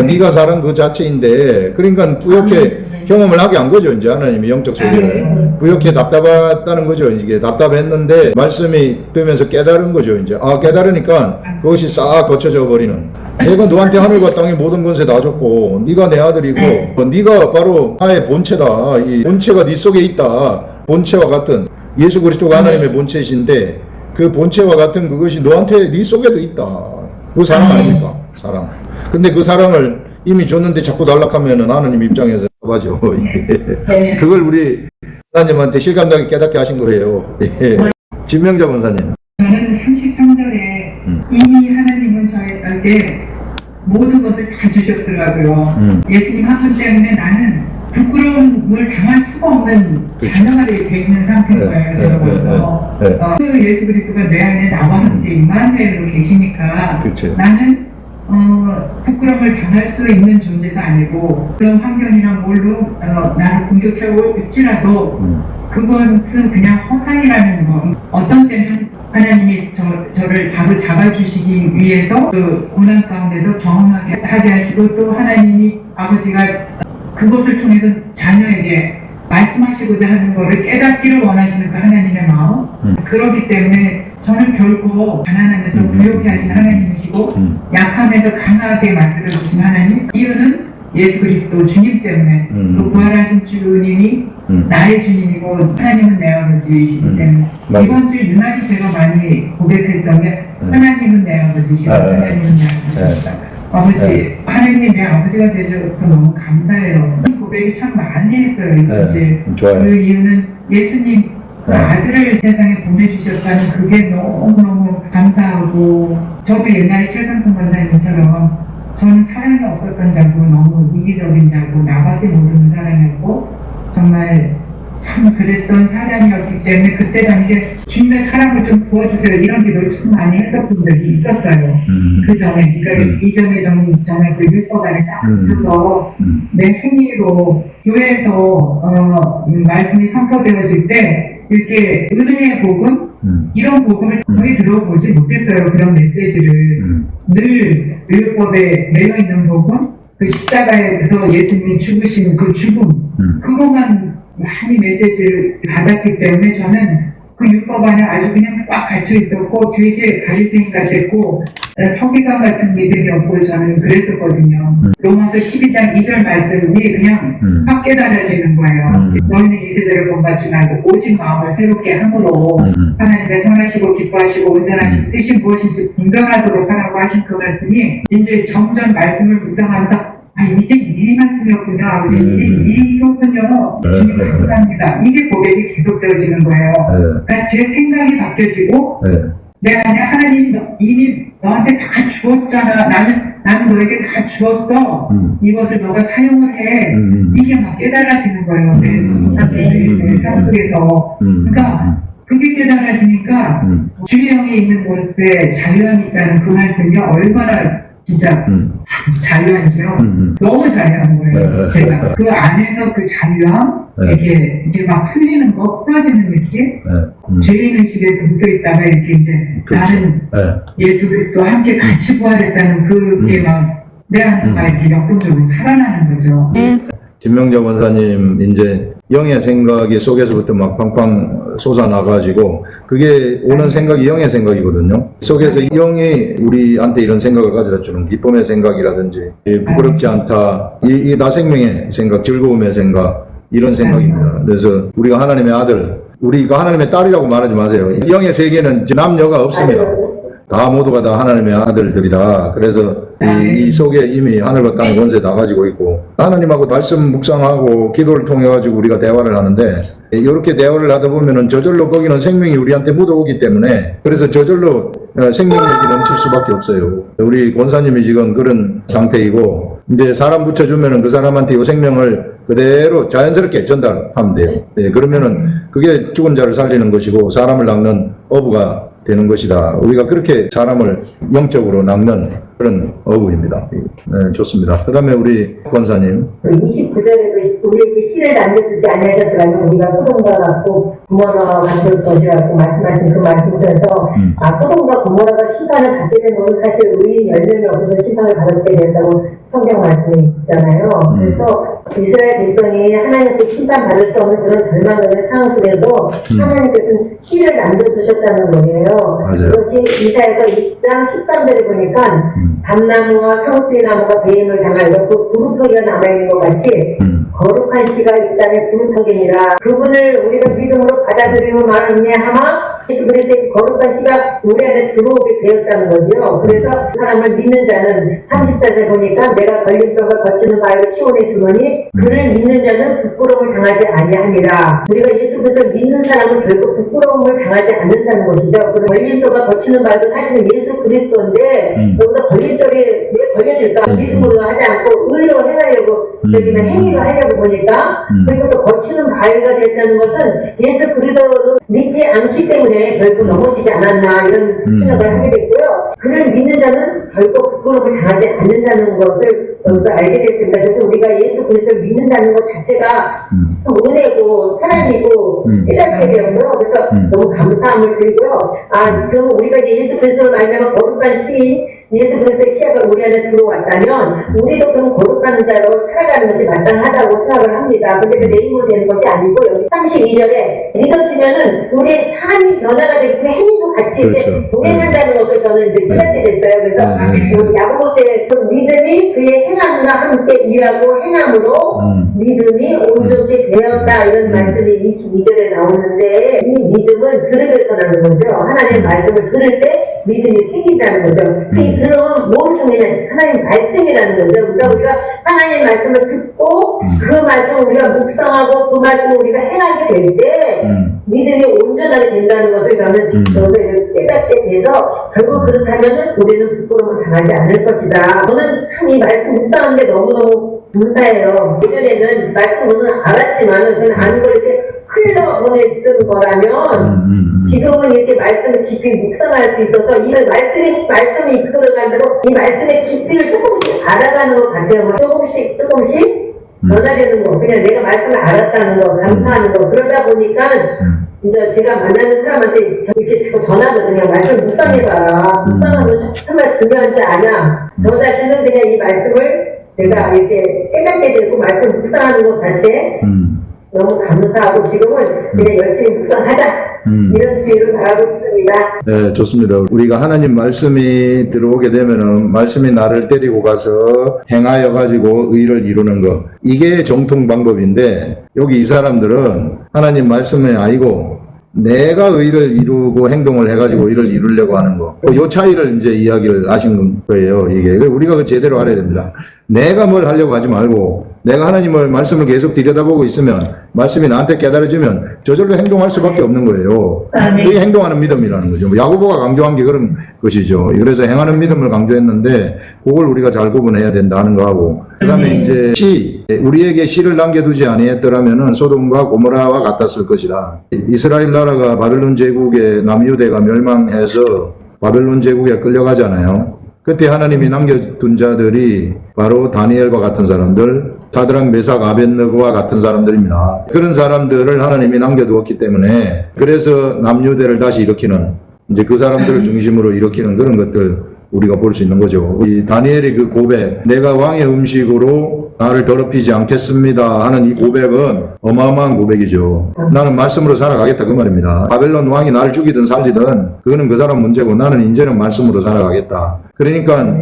S2: 네가 사랑 그 자체인데 그러니까 뿌옇게 경험을 하게 한 거죠. 이제 하나님이 영적 세계를 뿌옇게 답답했다는 거죠. 이게 답답했는데 말씀이 되면서 깨달은 거죠. 이제 깨달으니까 그것이 싹 거쳐져 버리는. 내가 너한테 하늘과 땅의 모든 권세 다 줬고 네가 내 아들이고 네가 바로 나의 본체다. 이 본체가 네 속에 있다. 본체와 같은 예수 그리스도가 하나님의 본체이신데 그 본체와 같은 그것이 너한테 네 속에도 있다. 그 사랑 아닙니까? 사랑. 근데 그 사랑을 이미 줬는데 자꾸 달락하면은 하나님 입장에서 맞죠. 그걸 우리 하나님한테 실감나게 깨닫게 하신 거예요. 진명자 권사님.
S8: 저는 33절에 이미 하나님은 저에게 모든 것을 다 주셨더라고요. 예수님 한 분 때문에 나는 부끄러움을 당할 수가 없는 자녀가 되어 있는 상태인 거예요. 제가 벌써 그 예수 그리스도가 내 안에 나와 함께 임마누엘로 계시니까 나는 부끄러움을 당할 수 있는 존재가 아니고 그런 환경이나 뭘로 나를 공격해올지라도 그것은 그냥 허상이라는 거. 어떤 때는 하나님이 저를 바로 잡아주시기 위해서 그 고난 가운데서 경험하게 하게 하시고 또 하나님이 아버지가 그것을 통해서 자녀에게 말씀하시고자 하는 것을 깨닫기를 원하시는 그 하나님의 마음. 그렇기 때문에 저는 결코 가난하면서 부욕해 하신 하나님이시고 약함에서 강하게 만들어주신 하나님. 이유는 예수 그리스도 주님 때문에 또 부활하신 주님이 나의 주님이고 하나님은 내 아버지이시기 때문에 이번 주 유난히 제가 많이 고백했던 게 하나님은 내 아버지시고 하나님은 내 아버지시다. 아버지, 하나님이 내 아버지가 되셔서 너무 감사해요. 이 고백이 참 많이 했어요, 이번 주에. 그 이유는 예수님 그 아들을 세상에 보내주셨다는 그게 너무너무 감사하고 저도 옛날에 최상순 권사님처럼 저는 사랑이 없었던 자고 너무 이기적인 자고 나밖에 모르는 사람이었고 정말 참 그랬던 사람이었기 때문에 그때 당시에 주님의 사랑을 좀 부어주세요 이런 기도를 참 많이 했었던 적이 있었어요. 그 전에 그러니까 이전에 전에 그 율법 안에 딱 붙여서 내 행위로 교회에서 말씀이 선포되어질 때 이렇게 은혜의 복음 이런 복음을 거의 들어보지 못했어요. 그런 메시지를 늘 율법에 매여있는 복음 그 십자가에서 예수님이 죽으신 그 죽음 그것만 많이 메시지를 받았기 때문에 저는 그 율법 안에 아주 그냥 꽉 갇혀 있었고 되게 바리새인 같았고 서기관 같은 믿음이었고 저는 그랬었거든요. 로마서 12장 2절 말씀이 그냥 확 깨달아지는 거예요. 너희는 이 세대를 본받지 말고 오직 마음을 새롭게 함으로 하나님의 선하시고 기뻐하시고 온전하신 뜻이 무엇인지 분별하도록 하라고 하신 그 말씀이 이제 점점 말씀을 묵상하면서 이게 이 말씀이었군요. 아버지 이렇군요. 주님 감사합니다. 이게 고백이 계속되어지는 거예요. 그러니까 제 생각이 바뀌어지고 내 안에 하나님 이미 너한테 다 주었잖아. 나는 너에게 다 주었어. 이것을 너가 사용을 해. 이게 막 깨달아지는 거예요. 내 삶 속에서. 그러니까 그게 깨달아지니까 주의 영이 있는 곳에 자유함이 있다는 그 말씀이 얼마나 진짜 자유하죠. 너무 자유한 거예요. 제가 그 안에서 그 자유함, 이게 막 풀리는 거, 풀어지는 느낌, 죄인의식에서 묶여있다가 이렇게 이제
S2: 그렇죠.
S8: 나는 예수 그리스도와 함께 같이 부활했다는 그게 막 내 안에서 막 이렇게 역동적으로 살아나는 거죠.
S2: 김명자 권사님 이제 영의 생각이 속에서부터 막 팡팡 솟아나가지고 그게 오는 생각이 영의 생각이거든요. 속에서 영이 우리한테 이런 생각을 가져다 주는 기쁨의 생각이라든지 부끄럽지 않다, 이 나 생명의 생각, 즐거움의 생각, 이런 생각입니다. 그래서 우리가 하나님의 아들, 우리가 하나님의 딸이라고 말하지 마세요. 영의 세계는 남녀가 없습니다. 다 모두가 다 하나님의 아들들이다. 그래서 이 속에 이미 하늘과 땅의 권세 다 가지고 있고 하나님하고 말씀 묵상하고 기도를 통해 가지고 우리가 대화를 하는데 이렇게 대화를 하다 보면은 저절로 거기는 생명이 우리한테 묻어오기 때문에 그래서 저절로 생명력이 넘칠 수밖에 없어요. 우리 권사님이 지금 그런 상태이고 이제 사람 붙여주면은 그 사람한테 이 생명을 그대로 자연스럽게 전달하면 돼요. 그러면은 그게 죽은 자를 살리는 것이고 사람을 낚는 어부가 되는 것이다. 우리가 그렇게 사람을 영적으로 낚는 그런 어부입니다. 네, 좋습니다. 그 다음에 우리 권사님.
S9: 29절에 우리에게 씨를 남겨두지 아니하셨더라면 우리가 소돔과 같고 고모라와 같을 것이라고 말씀하신 그 말씀에서 소돔과 고모라가 심판을 받게 된 것은 사실 의인 10명이 없어서 심판을 받게 된다고 성경 말씀이 있잖아요. 그래서 이스라엘 백성이 하나님께 심판받을 수 없는 그런 절망의 상황 속에도 하나님께서는 씨를 남겨두셨다는 거예요.
S2: 맞아요.
S9: 그것이 이사야서 2장 13절에 보니까 밤나무와 상수리나무가 배임을 당하여 그 구루터기가 남아있는 것 같이 거룩한 씨가 이 땅에 구루터기니라. 그분을 우리가 믿음으로 받아들이고 말하면 예수 그리스도의 거룩한 씨가 우리 안에 들어오게 되었다는 거죠. 그래서 그 사람을 믿는 자는 30절에 보니까 내가 걸림돌과 거치는 바위를 시온에 두노니 그를 믿는 자는 부끄러움을 당하지 아니하니라. 우리가 예수 그리스도를 믿는 사람은 결국 부끄러움을 당하지 않는다는 것이죠. 그 걸림돌과 거치는 바위도 사실은 예수 그리스도인데 여기서 걸림돌이 왜 걸려질까? 믿음으로 하지 않고 의로 행하려고 행위로 하려고 보니까 그리고 또 거치는 바위가 됐다는 것은 예수 그리스도를 믿지 않기 때문에 결국 넘어지지 않았나 이런 생각을 하게 됐고요. 그를 믿는 자는 결국 부끄러움을 당하지 않는다는 것을 여기서 알게 됐습니다. 그래서 우리가 예수 그리스도를 믿는다는 것 자체가 은혜고 사랑이고 깨닫게 되었고요. 그래서 너무 감사함을 드리고요. 그럼 우리가 이제 예수 그리스도를 말하면 거룩한 시인 예수 그리스도의 시야가 우리 안에 들어왔다면 우리도 그런 거룩한 자로 살아가는 것이 마땅하다고 생각을 합니다. 근데 그 내 힘으로 되는 것이 아니고 여기 32절에 믿어지면은 우리 삶이 변화가 되고 그 행위도 같이 이제 동행한다는 것을 저는 이제 깨닫게 됐어요. 그래서 야고보서의 그 믿음이 그의 행함과 함께 일하고 행함으로 믿음이 온전히 되었다 이런 말씀이 22절에 나오는데 이 믿음은 들으면서 나는 거죠. 하나님의 말씀을 들을 때 믿음이 생긴다는 거죠. 이 들으면 뭘 통해 하나님 말씀이라는 거죠. 그러니까 우리가 하나님의 말씀을 듣고 그 말씀을 우리가 묵상하고 그 말씀을 우리가 행하게 될 때 믿음이 온전하게 된다는 것을 저는 여기서 깨닫게 돼서 결국 그렇다면 우리는 부끄러움을 당하지 않을 것이다. 저는 참 이 말씀 묵상하는데 너무너무 감사해요. 예전에는 말씀은 알았지만은 그냥 아는 걸 이렇게 흘러보냈던 거라면 지금은 이렇게 말씀을 깊이 묵상할 수 있어서 이 말씀이 이끌어간다고 이 말씀의 깊이를 조금씩 알아가는 것 같아요. 조금씩 변화되는 거, 그냥 내가 말씀을 알았다는 거, 감사하는 거. 그러다 보니까 이제 제가 만나는 사람한테 이렇게 자꾸 전하거든요. 말씀 묵상해봐라. 묵상하면 정말 중요한지 아냐. 저 자신은 그냥 이 말씀을 내가 이렇게 깨닫게 되고 말씀 묵상하는 것 자체 너무 감사하고 지금은 그냥 열심히 묵상하자 이런 주의를 바라고 있습니다.
S2: 네, 좋습니다. 우리가 하나님 말씀이 들어오게 되면은 말씀이 나를 데리고 가서 행하여 가지고 의를 이루는 것, 이게 정통 방법인데 여기 이 사람들은 하나님 말씀이 아니고 내가 의를 이루고 행동을 해가지고 의를 이루려고 하는 거. 이 차이를 이제 이야기를 하신 거예요, 이게. 우리가 그 제대로 알아야 됩니다. 내가 뭘 하려고 하지 말고, 내가 하나님의 말씀을 계속 들여다보고 있으면, 말씀이 나한테 깨달아지면 저절로 행동할 수밖에 없는 거예요. 그게 행동하는 믿음이라는 거죠. 야고보가 강조한 게 그런 것이죠. 그래서 행하는 믿음을 강조했는데, 그걸 우리가 잘 구분해야 된다는 거하고, 그 다음에 이제 우리에게 씨를 남겨두지 아니했더라면은 소돔과 고모라와 같았을 것이다. 이스라엘 나라가 바벨론 제국의 남유대가 멸망해서 바벨론 제국에 끌려가잖아요. 그때 하나님이 남겨둔 자들이 바로 다니엘과 같은 사람들, 사드락 메삭 아벳느고와 같은 사람들입니다. 그런 사람들을 하나님이 남겨두었기 때문에 그래서 남유대를 다시 일으키는, 이제 그 사람들을 중심으로 일으키는 그런 것들 우리가 볼 수 있는 거죠. 이 다니엘의 그 고백, 내가 왕의 음식으로 나를 더럽히지 않겠습니다 하는 이 고백은 어마어마한 고백이죠. 나는 말씀으로 살아가겠다 그 말입니다. 바벨론 왕이 나를 죽이든 살리든 그거는 그 사람 문제고 나는 이제는 말씀으로 살아가겠다. 그러니까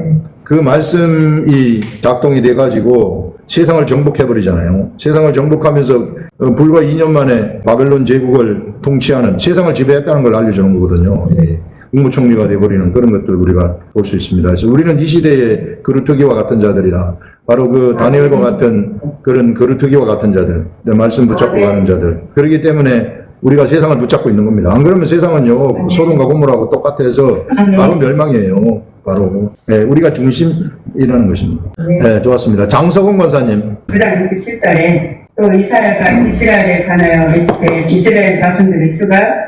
S2: 그 말씀이 작동이 돼가지고 세상을 정복해버리잖아요. 세상을 정복하면서 불과 2년 만에 바벨론 제국을 통치하는, 세상을 지배했다는 걸 알려주는 거거든요. 국무총리가 돼버리는 그런 것들을 우리가 볼 수 있습니다. 그래서 우리는 이 시대의 그루트기와 같은 자들이다. 바로 그 다니엘과 같은 그런 그루트기와 같은 자들, 말씀 붙잡고 가는 자들. 그렇기 때문에 우리가 세상을 붙잡고 있는 겁니다. 안 그러면 세상은요, 소돔과 고모라하고 똑같아서 바로 멸망이에요. 바로 우리가 중심이라는 것입니다. 네, 좋았습니다. 장석원 권사님.
S10: 9장 67절에 또 이스라엘에 가나요 외치되 이스라엘 자손들의 수가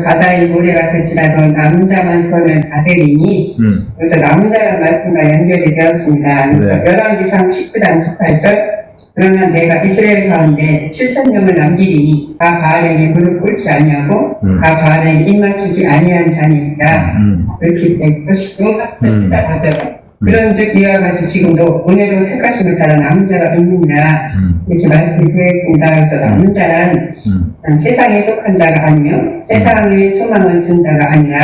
S10: 바다의 모래가 될지라도 남은 자만 구원을 받으리니, 그래서 남은 자가 말씀과 연결이 되었습니다. 그래서 열왕기상 19장 18절, 그러면 내가 이스라엘 가운데 7,000명을 남기리니 다 바알에게 무릎 꿇지 아니하고 다 바알에게 입 맞추지 아니한 자니까 이렇게 119 하죠. 그런즉 이와 같이 지금도 은혜로 택하심을 따라 남은 자가 있느니라 이렇게 말씀을 드렸습니다. 그래서 남은 자는 세상에 속한 자가 아니며 세상의 소망을 둔 자가 아니라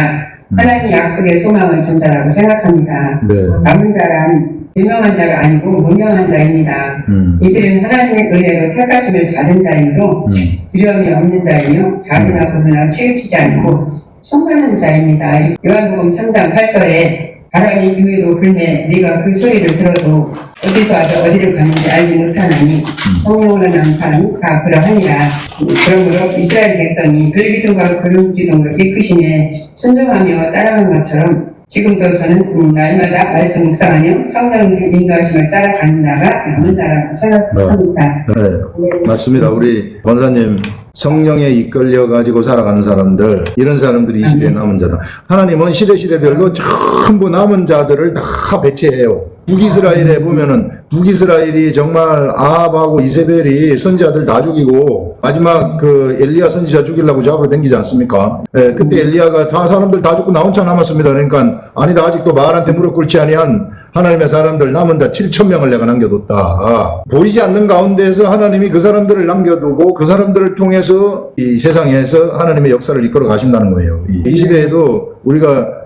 S10: 하나님 약속의 소망을 둔 자라고 생각합니다. 남은 자란 유명한 자가 아니고 무명한 자입니다. 이들은 하나님의 은혜로 택하심을 받은 자이므로 두려움이 없는 자이며 자기나 부르나 치우치지 않고 충만한 자입니다. 요한복음 3장 8절에 바람이 유위로 불매 네가 그 소리를 들어도 어디서 와서 어디를 가는지 알지 못하나니 성령으로 난 사람이 다 그러하니라. 그러므로 이스라엘 백성이 불기둥과 구름기둥으로 이끄심에 순종하며 따라간 것처럼 지금도 저는 날마다 말씀 묵상하며 성령의 인도하심을 따라가는 자가 남은 자라고 생각합니다.
S2: 네, 맞습니다. 우리 권사님, 성령에 이끌려 가지고 살아가는 사람들, 이런 사람들이 이 시대에 남은 자다. 하나님은 시대별로 전부 남은 자들을 다 배치해요. 북이스라엘에 보면은 북이스라엘이 정말 아합하고 이세벨이 선지자들 다 죽이고 마지막 그 엘리야 선지자 죽이려고 잡으러 댕기지 않습니까? 예, 그때 엘리야가 다 사람들 다 죽고 나 혼자 남았습니다. 그러니까 아니다, 아직도 바알한테 무릎 꿇지 아니한 하나님의 사람들 남은 자 7,000명을 내가 남겨뒀다. 보이지 않는 가운데에서 하나님이 그 사람들을 남겨두고 그 사람들을 통해서 이 세상에서 하나님의 역사를 이끌어 가신다는 거예요. 이 시대에도 우리가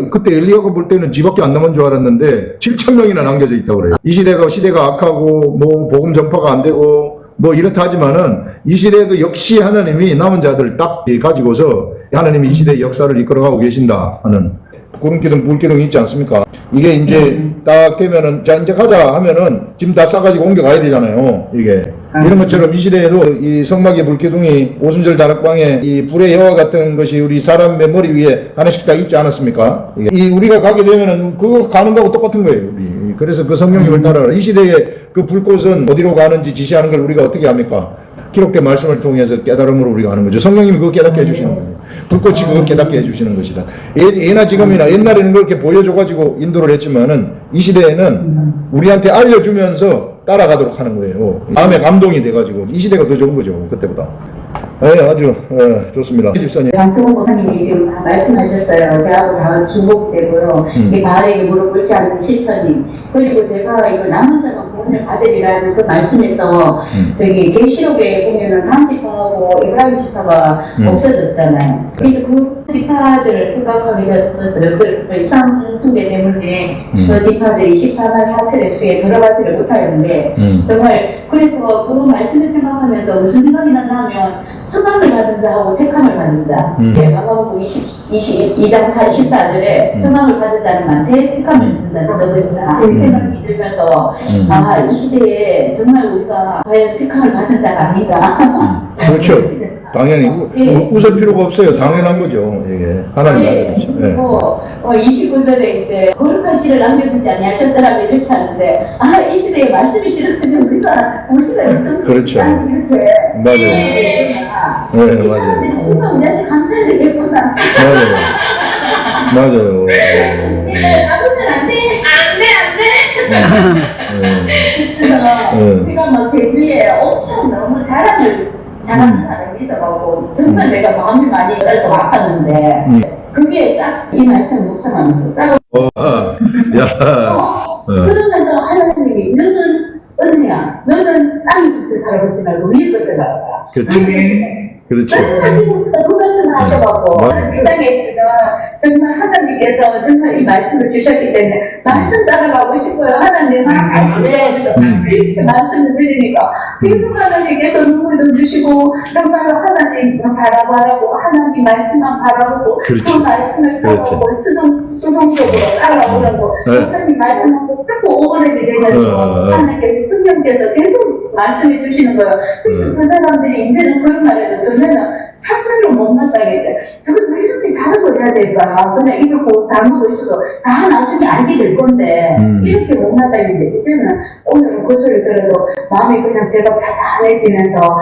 S2: 그때 엘리야가 볼 때는 지밖에 안 남은 줄 알았는데 7,000명이나 남겨져 있다고 그래요. 이 시대가 악하고 뭐 복음 전파가 안 되고 뭐 이렇다 하지만은 이 시대에도 역시 하나님이 남은 자들을 딱 가지고서 하나님이 이 시대의 역사를 이끌어가고 계신다 하는, 구름기둥, 불기둥이 있지 않습니까? 이게 이제 딱 되면은, 자, 이제 가자 하면은 짐 다 싸가지고 옮겨가야 되잖아요, 이게. 이런 것처럼 이 시대에도 이 성막의 불기둥이 오순절 다락방에 이 불의 여와 같은 것이 우리 사람의 머리 위에 하나씩 딱 있지 않았습니까? 이게 우리가 가게 되면은 그거 가는 거하고 똑같은 거예요, 우리. 그래서 그 성령님을 따라라. 이 시대의 그 불꽃은 어디로 가는지 지시하는 걸 우리가 어떻게 합니까? 기록된 말씀을 통해서 깨달음으로 우리가 하는 거죠. 성령님이 그거 깨닫게 해주시는 거예요. 불꽃이 그거 깨닫게 해주시는 것이다. 예나 지금이나 옛날에는 그렇게 보여줘가지고 인도를 했지만은 이 시대에는 우리한테 알려주면서 따라가도록 하는 거예요. 마음에 감동이 돼가지고 이 시대가 더 좋은 거죠, 그때보다. 네, 아주 좋습니다. 집사님.
S5: 장승호 목사님이 지금 다 말씀하셨어요. 제가 다 중복이 되고요. 이 바알에게 무릎 꿇지 않는 7,000인. 그리고 제가 이거 남은 자만 구원을 받으리라는 그 말씀에서 저기 계시록에 보면은 단 지파하고 에브라임 지파가 없어졌잖아요. 그래서 그 지파들을 생각하게 되었어요. 그 입상 통계 때문에 그 지파들이 14만 4천의 수에 들어가지를 못하였는데 정말 그래서 그 말씀을 생각하면서 무슨 생각이 나냐면 청함을 받은 자하고 택함을 받은 자. 마가복음 22장 14절에 청함을 받은 자는 많대, 택함을 받은 자는 적으니라. 그 생각이 들면서 이 시대에 정말 우리가 과연 택함을 받은 자가 아닌가.
S2: 그렇죠. 당연히 웃을 필요가 없어요. 당연한 거죠. 이게 하나님 말씀이죠.
S5: 그리고 29절에 이제 거룩한 씨를 남겨두지 아니하셨더라면 이렇게 하는데 이 시대에 말씀이 싫어가지고 우리가 있으면
S2: 그렇죠.
S5: 이렇게
S2: 맞아요. 네, 맞아요.
S5: 사람들이 정말 우리한테 감사해야 되겠구나.
S2: 맞아요.
S5: 나누면 안 돼. 그러니까 막 제 주위에 엄청 너무 잘하는 사람이 있어가지고 정말 내가 마음이 많이 좀 아팠는데 그게 싹 이 말씀 묵상하면서 싹 그러면서 하나님이 너는 은혜야, 너는 땅의 것을 바라보지 말고 위의 것을 바라봐.
S2: 그렇죠.
S5: 그 말씀을 하셔갖고 이 땅에 있으면 정말 하나님께서 정말 이 말씀을 주셨기 때문에 말씀 따라가고 싶어요. 하나님 그래서 이렇게 말씀을 드리니까 결국 하나님께서 눈물도 주시고 정말로 하나님 바라보고 하나님 말씀만 바라보고 그 말씀을 따라오고 수동적으로 따라오려고 목사님 말씀하고 자꾸 오버랩이 되면서 하나님께 성령께서 계속 말씀해 주시는 거예요. 그래서 그 사람들이 이제는 그런 말에도 전에는 참말로 못마땅했대. 저걸 왜 이렇게 잘하고 해야 될까? 그냥 이러고 잘못 있어도 다 나중에 알게 될 건데 이렇게 못마땅했는데 이제는 오늘 그 소리 들어도 마음이 그냥 제가 편안해지면서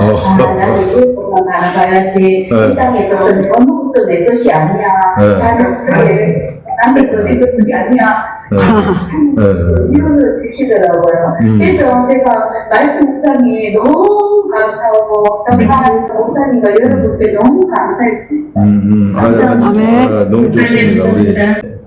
S5: 나는 이런 것만 바라봐야지 이 땅의 것은 아무것도 내 것이 아니야. 자녀도 내 것이 남들도 내 것이 아니야. 위로를 주시더라고요. 그래서 제가 말씀 묵상이 너무 감사하고 정말 목사님과 여러분께 너무 감사했습니다.
S2: 너무 좋습니다. 우리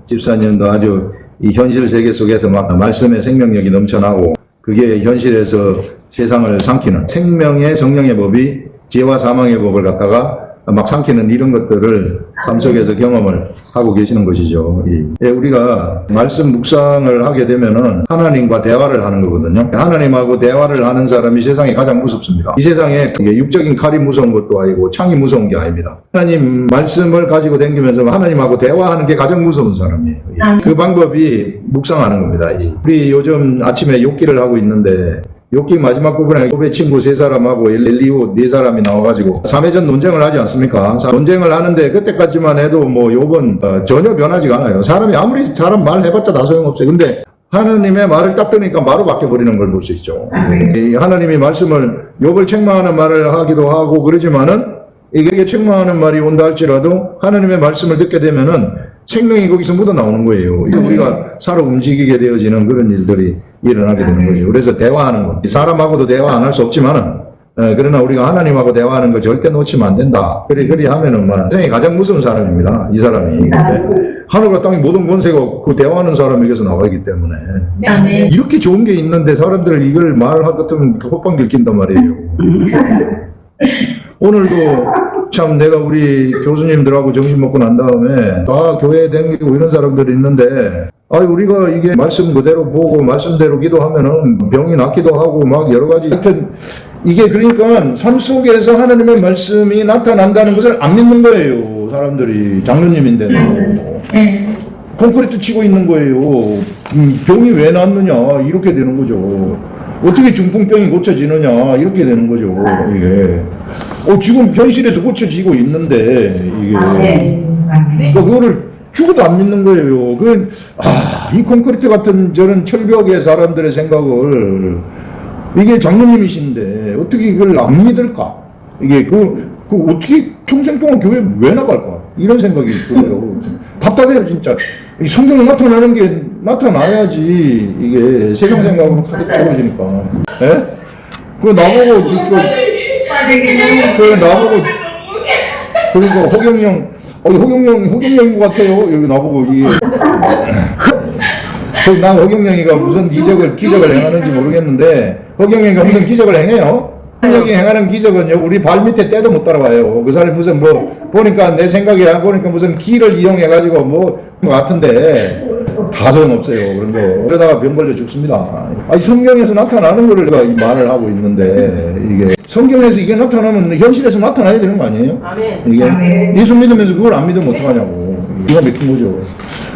S2: 집사님도 아주 이 현실 세계 속에서 막 말씀의 생명력이 넘쳐나고 그게 현실에서 세상을 삼키는 생명의 성령의 법이 지혜와 사망의 법을 갖다가 막 삼키는 이런 것들을 삶 속에서 경험을 하고 계시는 것이죠. 우리가 말씀 묵상을 하게 되면은 하나님과 대화를 하는 거거든요. 하나님하고 대화를 하는 사람이 세상에 가장 무섭습니다. 이 세상에 육적인 칼이 무서운 것도 아니고 창이 무서운 게 아닙니다. 하나님 말씀을 가지고 다니면서 하나님하고 대화하는 게 가장 무서운 사람이에요. 그 방법이 묵상하는 겁니다. 우리 요즘 아침에 욥기를 하고 있는데 욥기 마지막 부분에 욥의 친구 3사람하고 엘리후 4사람이 나와가지고 3회전 논쟁을 하지 않습니까? 논쟁을 하는데 그때까지만 해도 뭐 욥은 전혀 변하지가 않아요. 사람이 아무리 사람 말 해봤자 다 소용없어요. 근데 하나님의 말을 딱 들으니까 바로 바뀌어버리는 걸 볼 수 있죠. 하나님이 말씀을 욥을 책망하는 말을 하기도 하고 그러지만은 이게 책망하는 말이 온다 할지라도 하나님의 말씀을 듣게 되면은 생명이 거기서 묻어 나오는 거예요. 우리가 살아 움직이게 되어지는 그런 일들이 일어나게 되는 거죠. 그래서 대화하는 것. 사람하고도 대화 안 할 수 없지만은, 그러나 우리가 하나님하고 대화하는 거 절대 놓치면 안 된다. 그리 하면은 세상에 가장 무서운 사람입니다. 이 사람이. 하늘과 땅의 모든 권세가 그 대화하는 사람에게서 나와있기 때문에. 이렇게 좋은 게 있는데 사람들 이걸 말할 것 같으면 헛방 들킨단 말이에요. 오늘도 참 내가 우리 교수님들하고 점심 먹고 난 다음에 다 교회에 다니고 이런 사람들이 있는데 우리가 이게 말씀 그대로 보고 말씀대로 기도하면은 병이 낫기도 하고 막 여러 가지 하여튼 이게 그러니까 삶 속에서 하나님의 말씀이 나타난다는 것을 안 믿는 거예요. 사람들이 장로님인데도 콘크리트 치고 있는 거예요. 병이 왜 낫느냐 이렇게 되는 거죠. 어떻게 중풍병이 고쳐지느냐 이렇게 되는 거죠. 이게 지금 현실에서 고쳐지고 있는데 이게 그거를 죽어도 안 믿는 거예요. 이 콘크리트 같은 저런 철벽의 사람들의 생각을 이게 장로님이신데 어떻게 이걸 안 믿을까? 이게 어떻게 평생 동안 교회 왜 나갈까? 이런 생각이 들어요. 답답해요 진짜. 성경에 나타나는 게 나타나야지 이게 세상 생각으로 가득 채워지니까. 예? 나보고 그러니까 호경영인 것 같아요. 여기 나보고 이게. 난 허경영이가 무슨 기적을 행하는지 모르겠는데 허경영이가 무슨 기적을 행해요? 허경영이 행하는 기적은요 우리 발 밑에 때도 못 따라와요. 그 사람이 무슨 보니까 내 생각에 보니까 무슨 기를 이용해 가지고 같은데 다 소용없어요 그런 거. 그러다가 병 걸려 죽습니다. 성경에서 나타나는 거를 내가 이 말을 하고 있는데 이게 성경에서 이게 나타나면 현실에서 나타나야 되는 거 아니에요? 이게 예수 믿으면서 그걸 안 믿으면 어떡하냐고. 기가 막힌 거죠.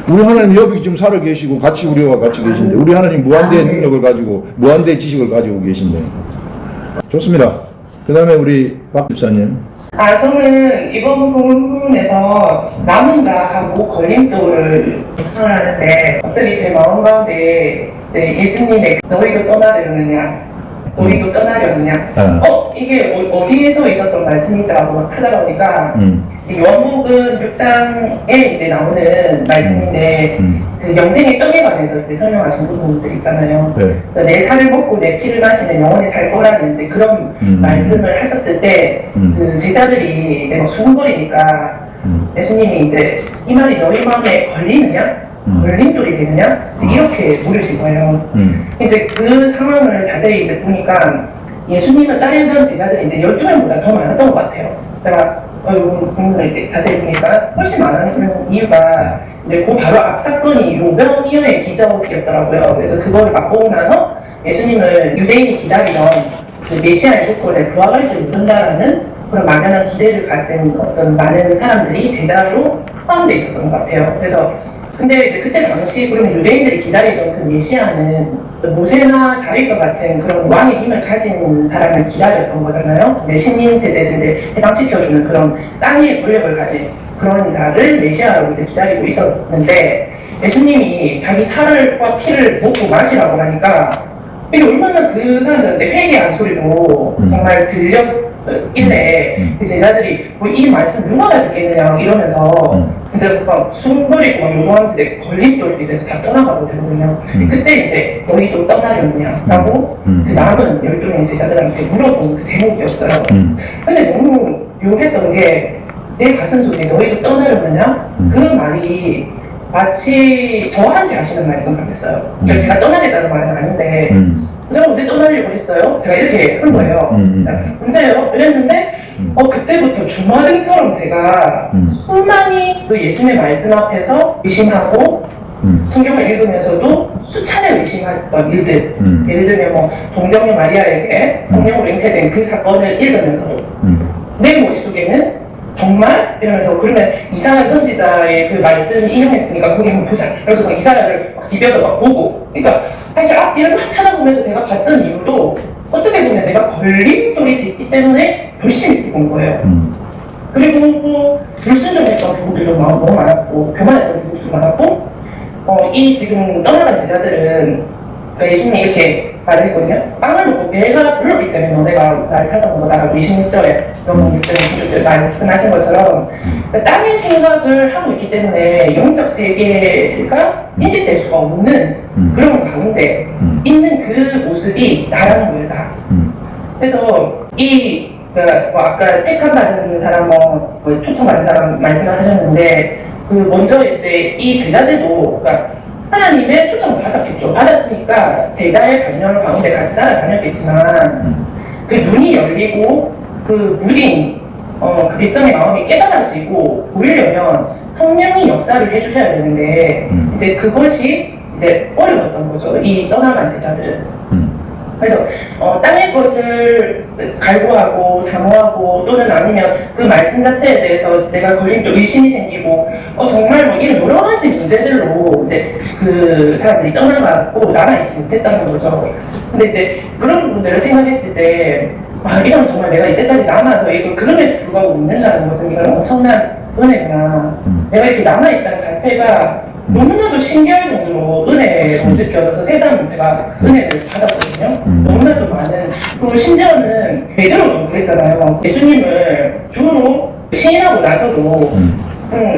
S2: 우리 하나님 여기 지금 살아 계시고 같이 우리와 같이 계신데 우리 하나님 무한대의 능력을 가지고 무한대의 지식을 가지고 계신데 좋습니다. 그 다음에 우리 박 집사님.
S6: 저는 이번 부분에서 남은 자하고 걸림돌을 묵상하는데 갑자기 제 마음 가운데 예수님의 너희도 떠나려느냐 너희도 떠나려느냐. 이게 어디에서 있었던 말씀이지 하고 찾아보니까 요한복음 6장에 이제 나오는 말씀인데 그 영생의 떡에 관해서 이제 설명하신 부분들 있잖아요. 그래서 내 살을 먹고 내 피를 마시면 영원히 살 거라는 이제 그런 말씀을 하셨을 때 그 제자들이 이제 막 수군거리니까 예수님이 이제 이 말이 너희 마음에 걸리느냐? 걸림돌이 되느냐? 이제 이렇게 물으신 거예요. 이제 그 상황을 자세히 이제 보니까 예수님을 따르던 제자들이 이제 12명보다 더 많았던 것 같아요. 제가 이 부분을 이제 자세히 보니까 훨씬 많은 이유가 이제 그 바로 앞 사건이 로병이어의 기적이었더라고요. 그래서 그걸 맛보고 나서 예수님을 유대인이 기다리던 그 메시아의 조건에 부활할지 모른다라는 그런 막연한 기대를 가진 어떤 많은 사람들이 제자로 포함되어 있었던 것 같아요. 그래서 근데 이제 그때 당시 그런 유대인들이 기다리던 그 메시아는 모세나 다윗과 같은 그런 왕의 힘을 가진 사람을 기다렸던 거잖아요. 신민 세대에서 이제 해방시켜주는 그런 땅의 권력을 가진 그런 자를 메시아라고 이제 기다리고 있었는데 예수님이 자기 살과 피를 먹고 마시라고 하니까 이게 얼마나 그 사람들한테 회개한 소리로 정말 들렸길래 그 제자들이 뭐 이 말씀 누가 듣겠느냐 이러면서 이제 막 숨버리고 막 요동하면서 이제 걸림돌이 돼서 다 떠나가고 되거든요. 그때 이제 너희도 떠나려느냐라고 그 남은 12명의 제자들한테 물어본 그 대목이었어요. 근데 너무 묘했던 게 내 가슴 속에 너희도 떠나려느냐? 그 말이 마치 저한테 하시는 말씀 같았어요. 그러니까 제가 떠나겠다는 말은 아닌데 제가 언제 떠나려고 했어요? 제가 이렇게 한 거예요. 언제요? 이랬는데 그때부터 주마등처럼 제가 수많이 그 예수님의 말씀 앞에서 의심하고 성경을 읽으면서도 수차례 의심했던 일들 예를 들면 뭐 동정녀 마리아에게 성령으로 잉태된 그 사건을 읽으면서도 내 머릿속에는 정말? 이러면서 그러면 이상한 선지자의 그 말씀 인용했으니까 거기 한번 보자. 그래서 막 이사야를 막 뒤벼서 막 보고. 그러니까 사실 앞뒤를 막 찾아보면서 제가 봤던 이유도 어떻게 보면 내가 걸림돌이 됐기 때문에 훨씬 이렇게 본 거예요. 그리고 뭐 불순종했던 부분들도 너무 많았고 교만했던 부분도 많았고 이 지금 떠나간 제자들은 예수님이 이렇게 말을 했거든요. 빵을 먹고 배가 불렀기 때문에 너네가 날 찾아온 거다라고 26절에 영국 6절에 말씀하신 것처럼 땅의 생각을 하고 있기 때문에 영적 세계가 인식될 수가 없는 그런 가운데 있는 그 모습이 나라는 거예요, 다. 그래서 뭐 아까 택함받은 사람, 뭐 초청받은 사람 말씀하셨는데 그 먼저 이제 이 제자들도 그러니까 하나님의 초청을 받았겠죠. 받았으니까 제자의 반열 가운데 같이 따라다녔겠지만 그 눈이 열리고 그 무딘 그 백성의 마음이 깨달아지고 보이려면 성령이 역사를 해주셔야 되는데 이제 그것이 이제 어려웠던 거죠. 이 떠나간 제자들은. 그래서 땅의 것을 갈구하고 사모하고 또는 아니면 그 말씀 자체에 대해서 내가 걸림돌 의심이 생기고 정말 뭐 이런 여러 가지 문제들로 이제 그 사람들이 떠나가고 남아있지 못했다는 거죠. 근데 이제 그런 부분들을 생각했을 때 이건 정말 내가 이때까지 남아서 이걸 그럼에도 불구하고 묻는다는 것은 이건 엄청난 은혜구나. 내가 이렇게 남아있다는 자체가 너무나도 신기할 정도로 은혜로 느껴져서 세상 제가 은혜를 받았거든요. 너무나도 많은. 그리고 심지어는 베드로도 그랬잖아요. 예수님을 주로 시인하고 나서도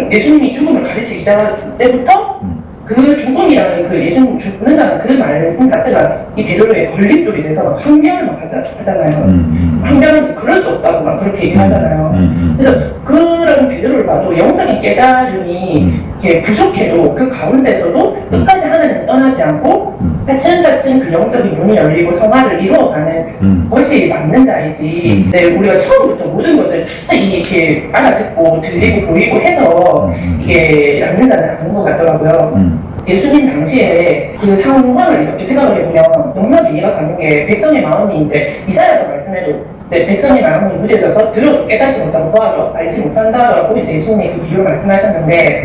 S6: 예수님이 죽음을 가르치기 시작할 때부터 그 죽음이라는 그 예수님 죽는다는 그 말씀 자체가 이 베드로의 걸림돌이 돼서 항변을 막 하잖아요. 항변하면서 그럴 수 없다고 막 그렇게 얘기하잖아요. 그래서 그런 베드로를 봐도 영적인 깨달음이 이렇게 부족해도 그 가운데서도 끝까지 하나님을 떠나지 않고 차츰차츰 그 영적인 문이 열리고 성화를 이루어가는 것이 맞는 자이지 이제 우리가 처음부터 모든 것을 다 이렇게 알아듣고 들리고 보이고 해서 이게 맞는 자는 아닌 것 같더라고요. 예수님 당시에 그 상황을 이렇게 생각을 해보면 너무나도 이해가 가는 게 백성의 마음이 이제 이사야서 말씀에도 이제 백성의 마음이 무뎌져서 들어도 깨닫지 못하고 보아도 알지 못한다라고 이제 예수님이 그 비유를 말씀하셨는데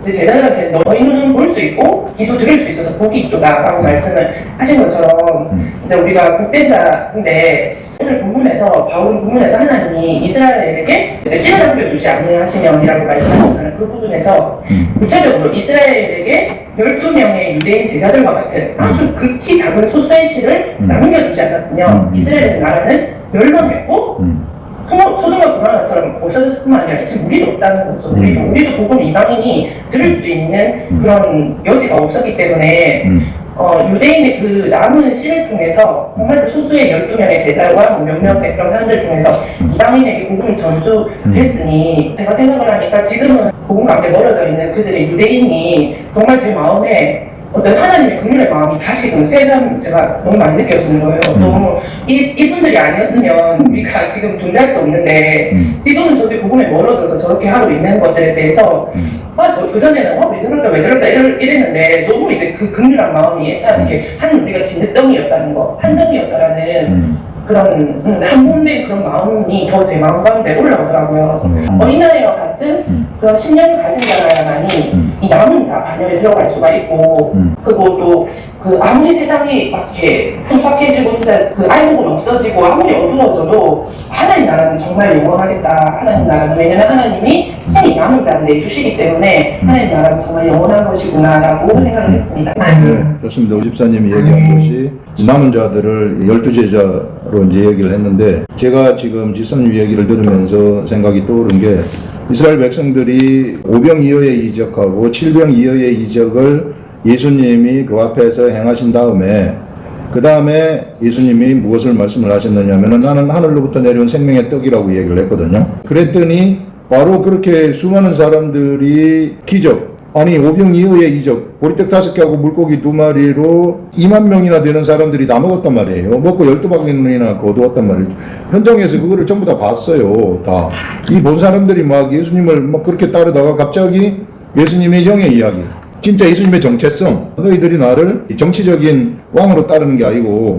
S6: 이제 제자들한테 너희는 볼 수 있고 기도 드릴 수 있어서 복이 있도다라고 말씀을 하신 것처럼 이제 우리가 복된 자인데 오늘 본문에서 바울 본문에서 하나님이 이스라엘에게 이제 씨를 남겨두지 아니하시면이라고 말씀하셨잖아요. 그 부분에서 구체적으로 이스라엘에게 12명의 유대인 제자들과 같은 아주 극히 작은 소수의 씨를 남겨두지 않았으며 이스라엘 나라는 멸망했고 소돔과 고모라처럼 없어졌을 뿐만 아니라 지금 우리도 없다는 거죠. 우리도 복음 이방인이 들을 수 있는 그런 여지가 없었기 때문에 유대인의 그 남은 씨를 통해서 정말 그 소수의 12명의 제자와 몇몇의 그런 사람들 중에서 이방인에게 복음을 전수했으니 제가 생각을 하니까 지금은 복음 가운데 멀어져 있는 그들의 유대인이 정말 제 마음에 어떤 하나님의 긍휼의 마음이 다시금 새삼 제가 너무 많이 느껴지는 거예요. 너무 이분들이 아니었으면 우리가 지금 존재할 수 없는데 지금은 저게 복음에 멀어져서 저렇게 하고 있는 것들에 대해서 그전에는 왜 저럴까 왜 저럴까 이랬는데 너무 이제 그 긍휼한 마음이 일단 이렇게 한 우리가 진흙덩이였다는 거, 한 덩이였다라는 그런 한 몸된 그런 마음이 더 제 마음 가운데 올라오더라고요. 어린아이와 같은 그런 신념을 가진 자라야만이 이 남은 자 반열에 들어갈 수가 있고 그리고 또 그 아무리 세상이 막 이렇게 풍팍해지고 진짜 그 아이복은 없어지고 아무리 어두워져도 하나님 나라는 정말 영원하겠다. 하나님 나라는 왜냐면 하나님이 신이 남은 자를 내주시기 때문에 하나님 나라는 정말 영원한 것이구나라고 생각을 했습니다.
S2: 네, 좋습니다. 우리 집사님이 얘기한 것이 남은 자들을 12제자로 이제 얘기를 했는데 제가 지금 집사님 얘기를 들으면서 생각이 떠오른 게 이스라엘 백성들이 5병 이어의 이적하고 7병 이어의 이적을 예수님이 그 앞에서 행하신 다음에 그 다음에 예수님이 무엇을 말씀을 하셨느냐면 나는 하늘로부터 내려온 생명의 떡이라고 얘기를 했거든요. 그랬더니 바로 그렇게 수많은 사람들이 기적 아니 5병 이후의 이적 보리떡 5개하고 물고기 2마리로 2만 명이나 되는 사람들이 다 먹었단 말이에요. 먹고 12바퀴나 거두었단 말이에요. 현장에서 그거를 전부 다 봤어요. 다. 이 본 사람들이 막 예수님을 막 그렇게 따르다가 갑자기 예수님의 영의 이야기 진짜 예수님의 정체성 너희들이 나를 정치적인 왕으로 따르는 게 아니고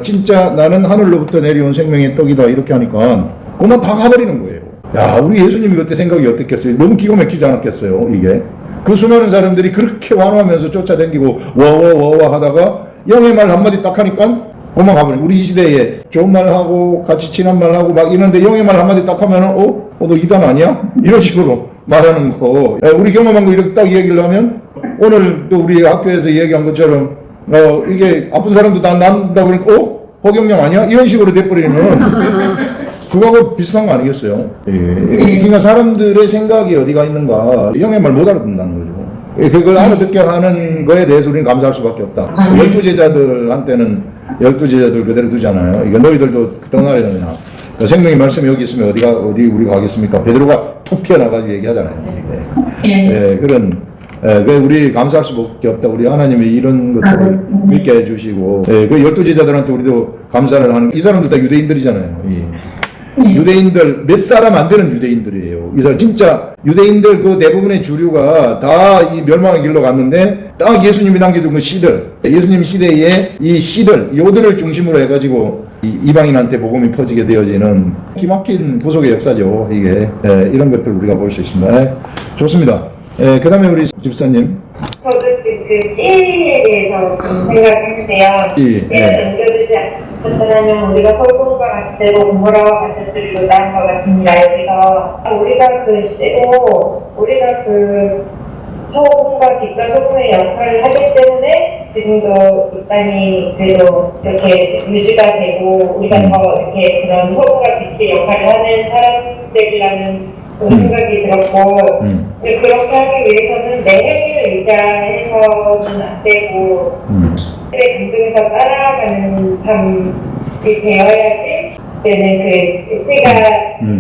S2: 진짜 나는 하늘로부터 내려온 생명의 떡이다 이렇게 하니까 그만 다 가버리는 거예요. 야 우리 예수님이 그때 생각이 어땠겠어요? 너무 기가 막히지 않았겠어요 이게? 그 수많은 사람들이 그렇게 완호하면서 쫓아다니고 와와와와 하다가 영의 말 한마디 딱 하니까 그만 가버려. 우리 이 시대에 좋은 말 하고 같이 친한 말 하고 막 이런데 영의 말 한마디 딱 하면은 너 이단 아니야? 이런 식으로 말하는 거. 우리 경험한 거 이렇게 딱 얘기를 하면 오늘 또 우리 학교에서 얘기한 것처럼 이게 아픈 사람도 다 난다 그러니까 허경영 아니야? 이런 식으로 돼버리는 그거하고 비슷한 거 아니겠어요? 예. 그러니까 사람들의 생각이 어디가 있는가 영의 말 못 알아듣는다는 거죠. 그걸 알아듣게 하는 거에 대해서 우리는 감사할 수밖에 없다. 12제자들한테는 12제자들 그대로 두잖아요. 이거 너희들도 떠나려느냐. 생명의 말씀이 여기 있으면 어디 우리가 가겠습니까? 베드로가 툭 튀어나가지고 얘기하잖아요. 예, 그런 우리 감사할 수밖에 없다. 우리 하나님이 이런 것들을 믿게 해주시고 그 12제자들한테 우리도 감사를 하는 이 사람들 다 유대인들이잖아요. 유대인들 몇 사람 안 되는 유대인들이에요. 이 사람 진짜 유대인들 그 대부분의 주류가 다 이 멸망의 길로 갔는데 딱 예수님이 남겨둔 그 씨들 예수님 시대에 이 씨들 요들을 중심으로 해가지고 이방인한테 복음이 퍼지게 되어지는 기막힌 구속의 역사죠. 이게 이런 것들 우리가 볼 수 있습니다. 좋습니다. 그 다음에 우리 집사님.
S11: 저도 그 씨에 대해서 좀 생각했는데요. 씨를 넘겨주지 않았다면 우리가 홀공과 같대로 고모라와 같을 못한 것 같습니다. 여기서 우리가 그 씨고 우리가 그 소금과 빛과 소금의 역할을 하기 때문에 지금도 이 땅이 그래도 이렇게 유지가 되고 우리가 더 이렇게 그런 소금과 빛의 역할을 하는 사람들이라는 생각이 들었고 그렇게 하기 위해서는 내 행위를 의지해서는 안 되고 내 감정에서 따라가는 삶이 되어야지 그때는 그 씨가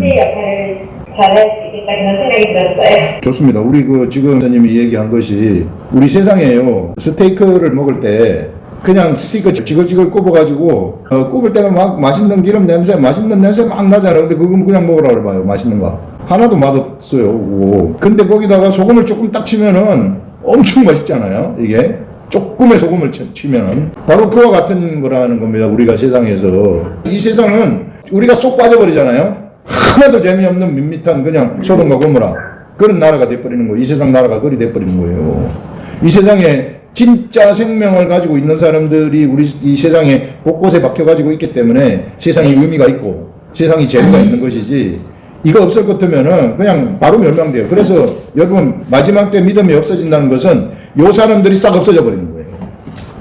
S11: 씨의 역할을 잘할 수 있겠다 그런 생각이 들었어요.
S2: 좋습니다. 우리 지금 선생님이 얘기한 것이 우리 세상에요 스테이크를 먹을 때 그냥 스테이크 지글지글 굽어가지고 굽을 때는 막 맛있는 기름 냄새 맛있는 냄새 막 나잖아요. 근데 그거 그냥 먹으라 그래봐요. 맛있는 거 하나도 맛없어요. 근데 거기다가 소금을 조금 딱 치면은 엄청 맛있잖아요. 이게 조금의 소금을 치면은 바로 그와 같은 거라는 겁니다. 우리가 세상에서 이 세상은 우리가 쏙 빠져버리잖아요. 하나도 재미없는 밋밋한 그냥 소돔과 고모라 그런 나라가 돼버리는 거예요. 이 세상 나라가 그리 돼버리는 거예요. 이 세상에 진짜 생명을 가지고 있는 사람들이 우리 이 세상에 곳곳에 박혀가지고 있기 때문에 세상에 의미가 있고 세상에 재미가 있는 것이지, 이거 없을 것 같으면은 그냥 바로 멸망돼요. 그래서 여러분, 마지막 때 믿음이 없어진다는 것은 요 사람들이 싹 없어져 버리는 거예요.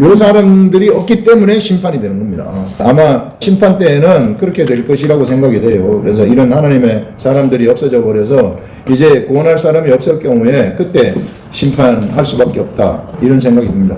S2: 요 사람들이 없기 때문에 심판이 되는 겁니다. 아마 심판 때에는 그렇게 될 것이라고 생각이 돼요. 그래서 이런 하나님의 사람들이 없어져 버려서 이제 구원할 사람이 없을 경우에 그때 심판할 수밖에 없다, 이런 생각이 듭니다.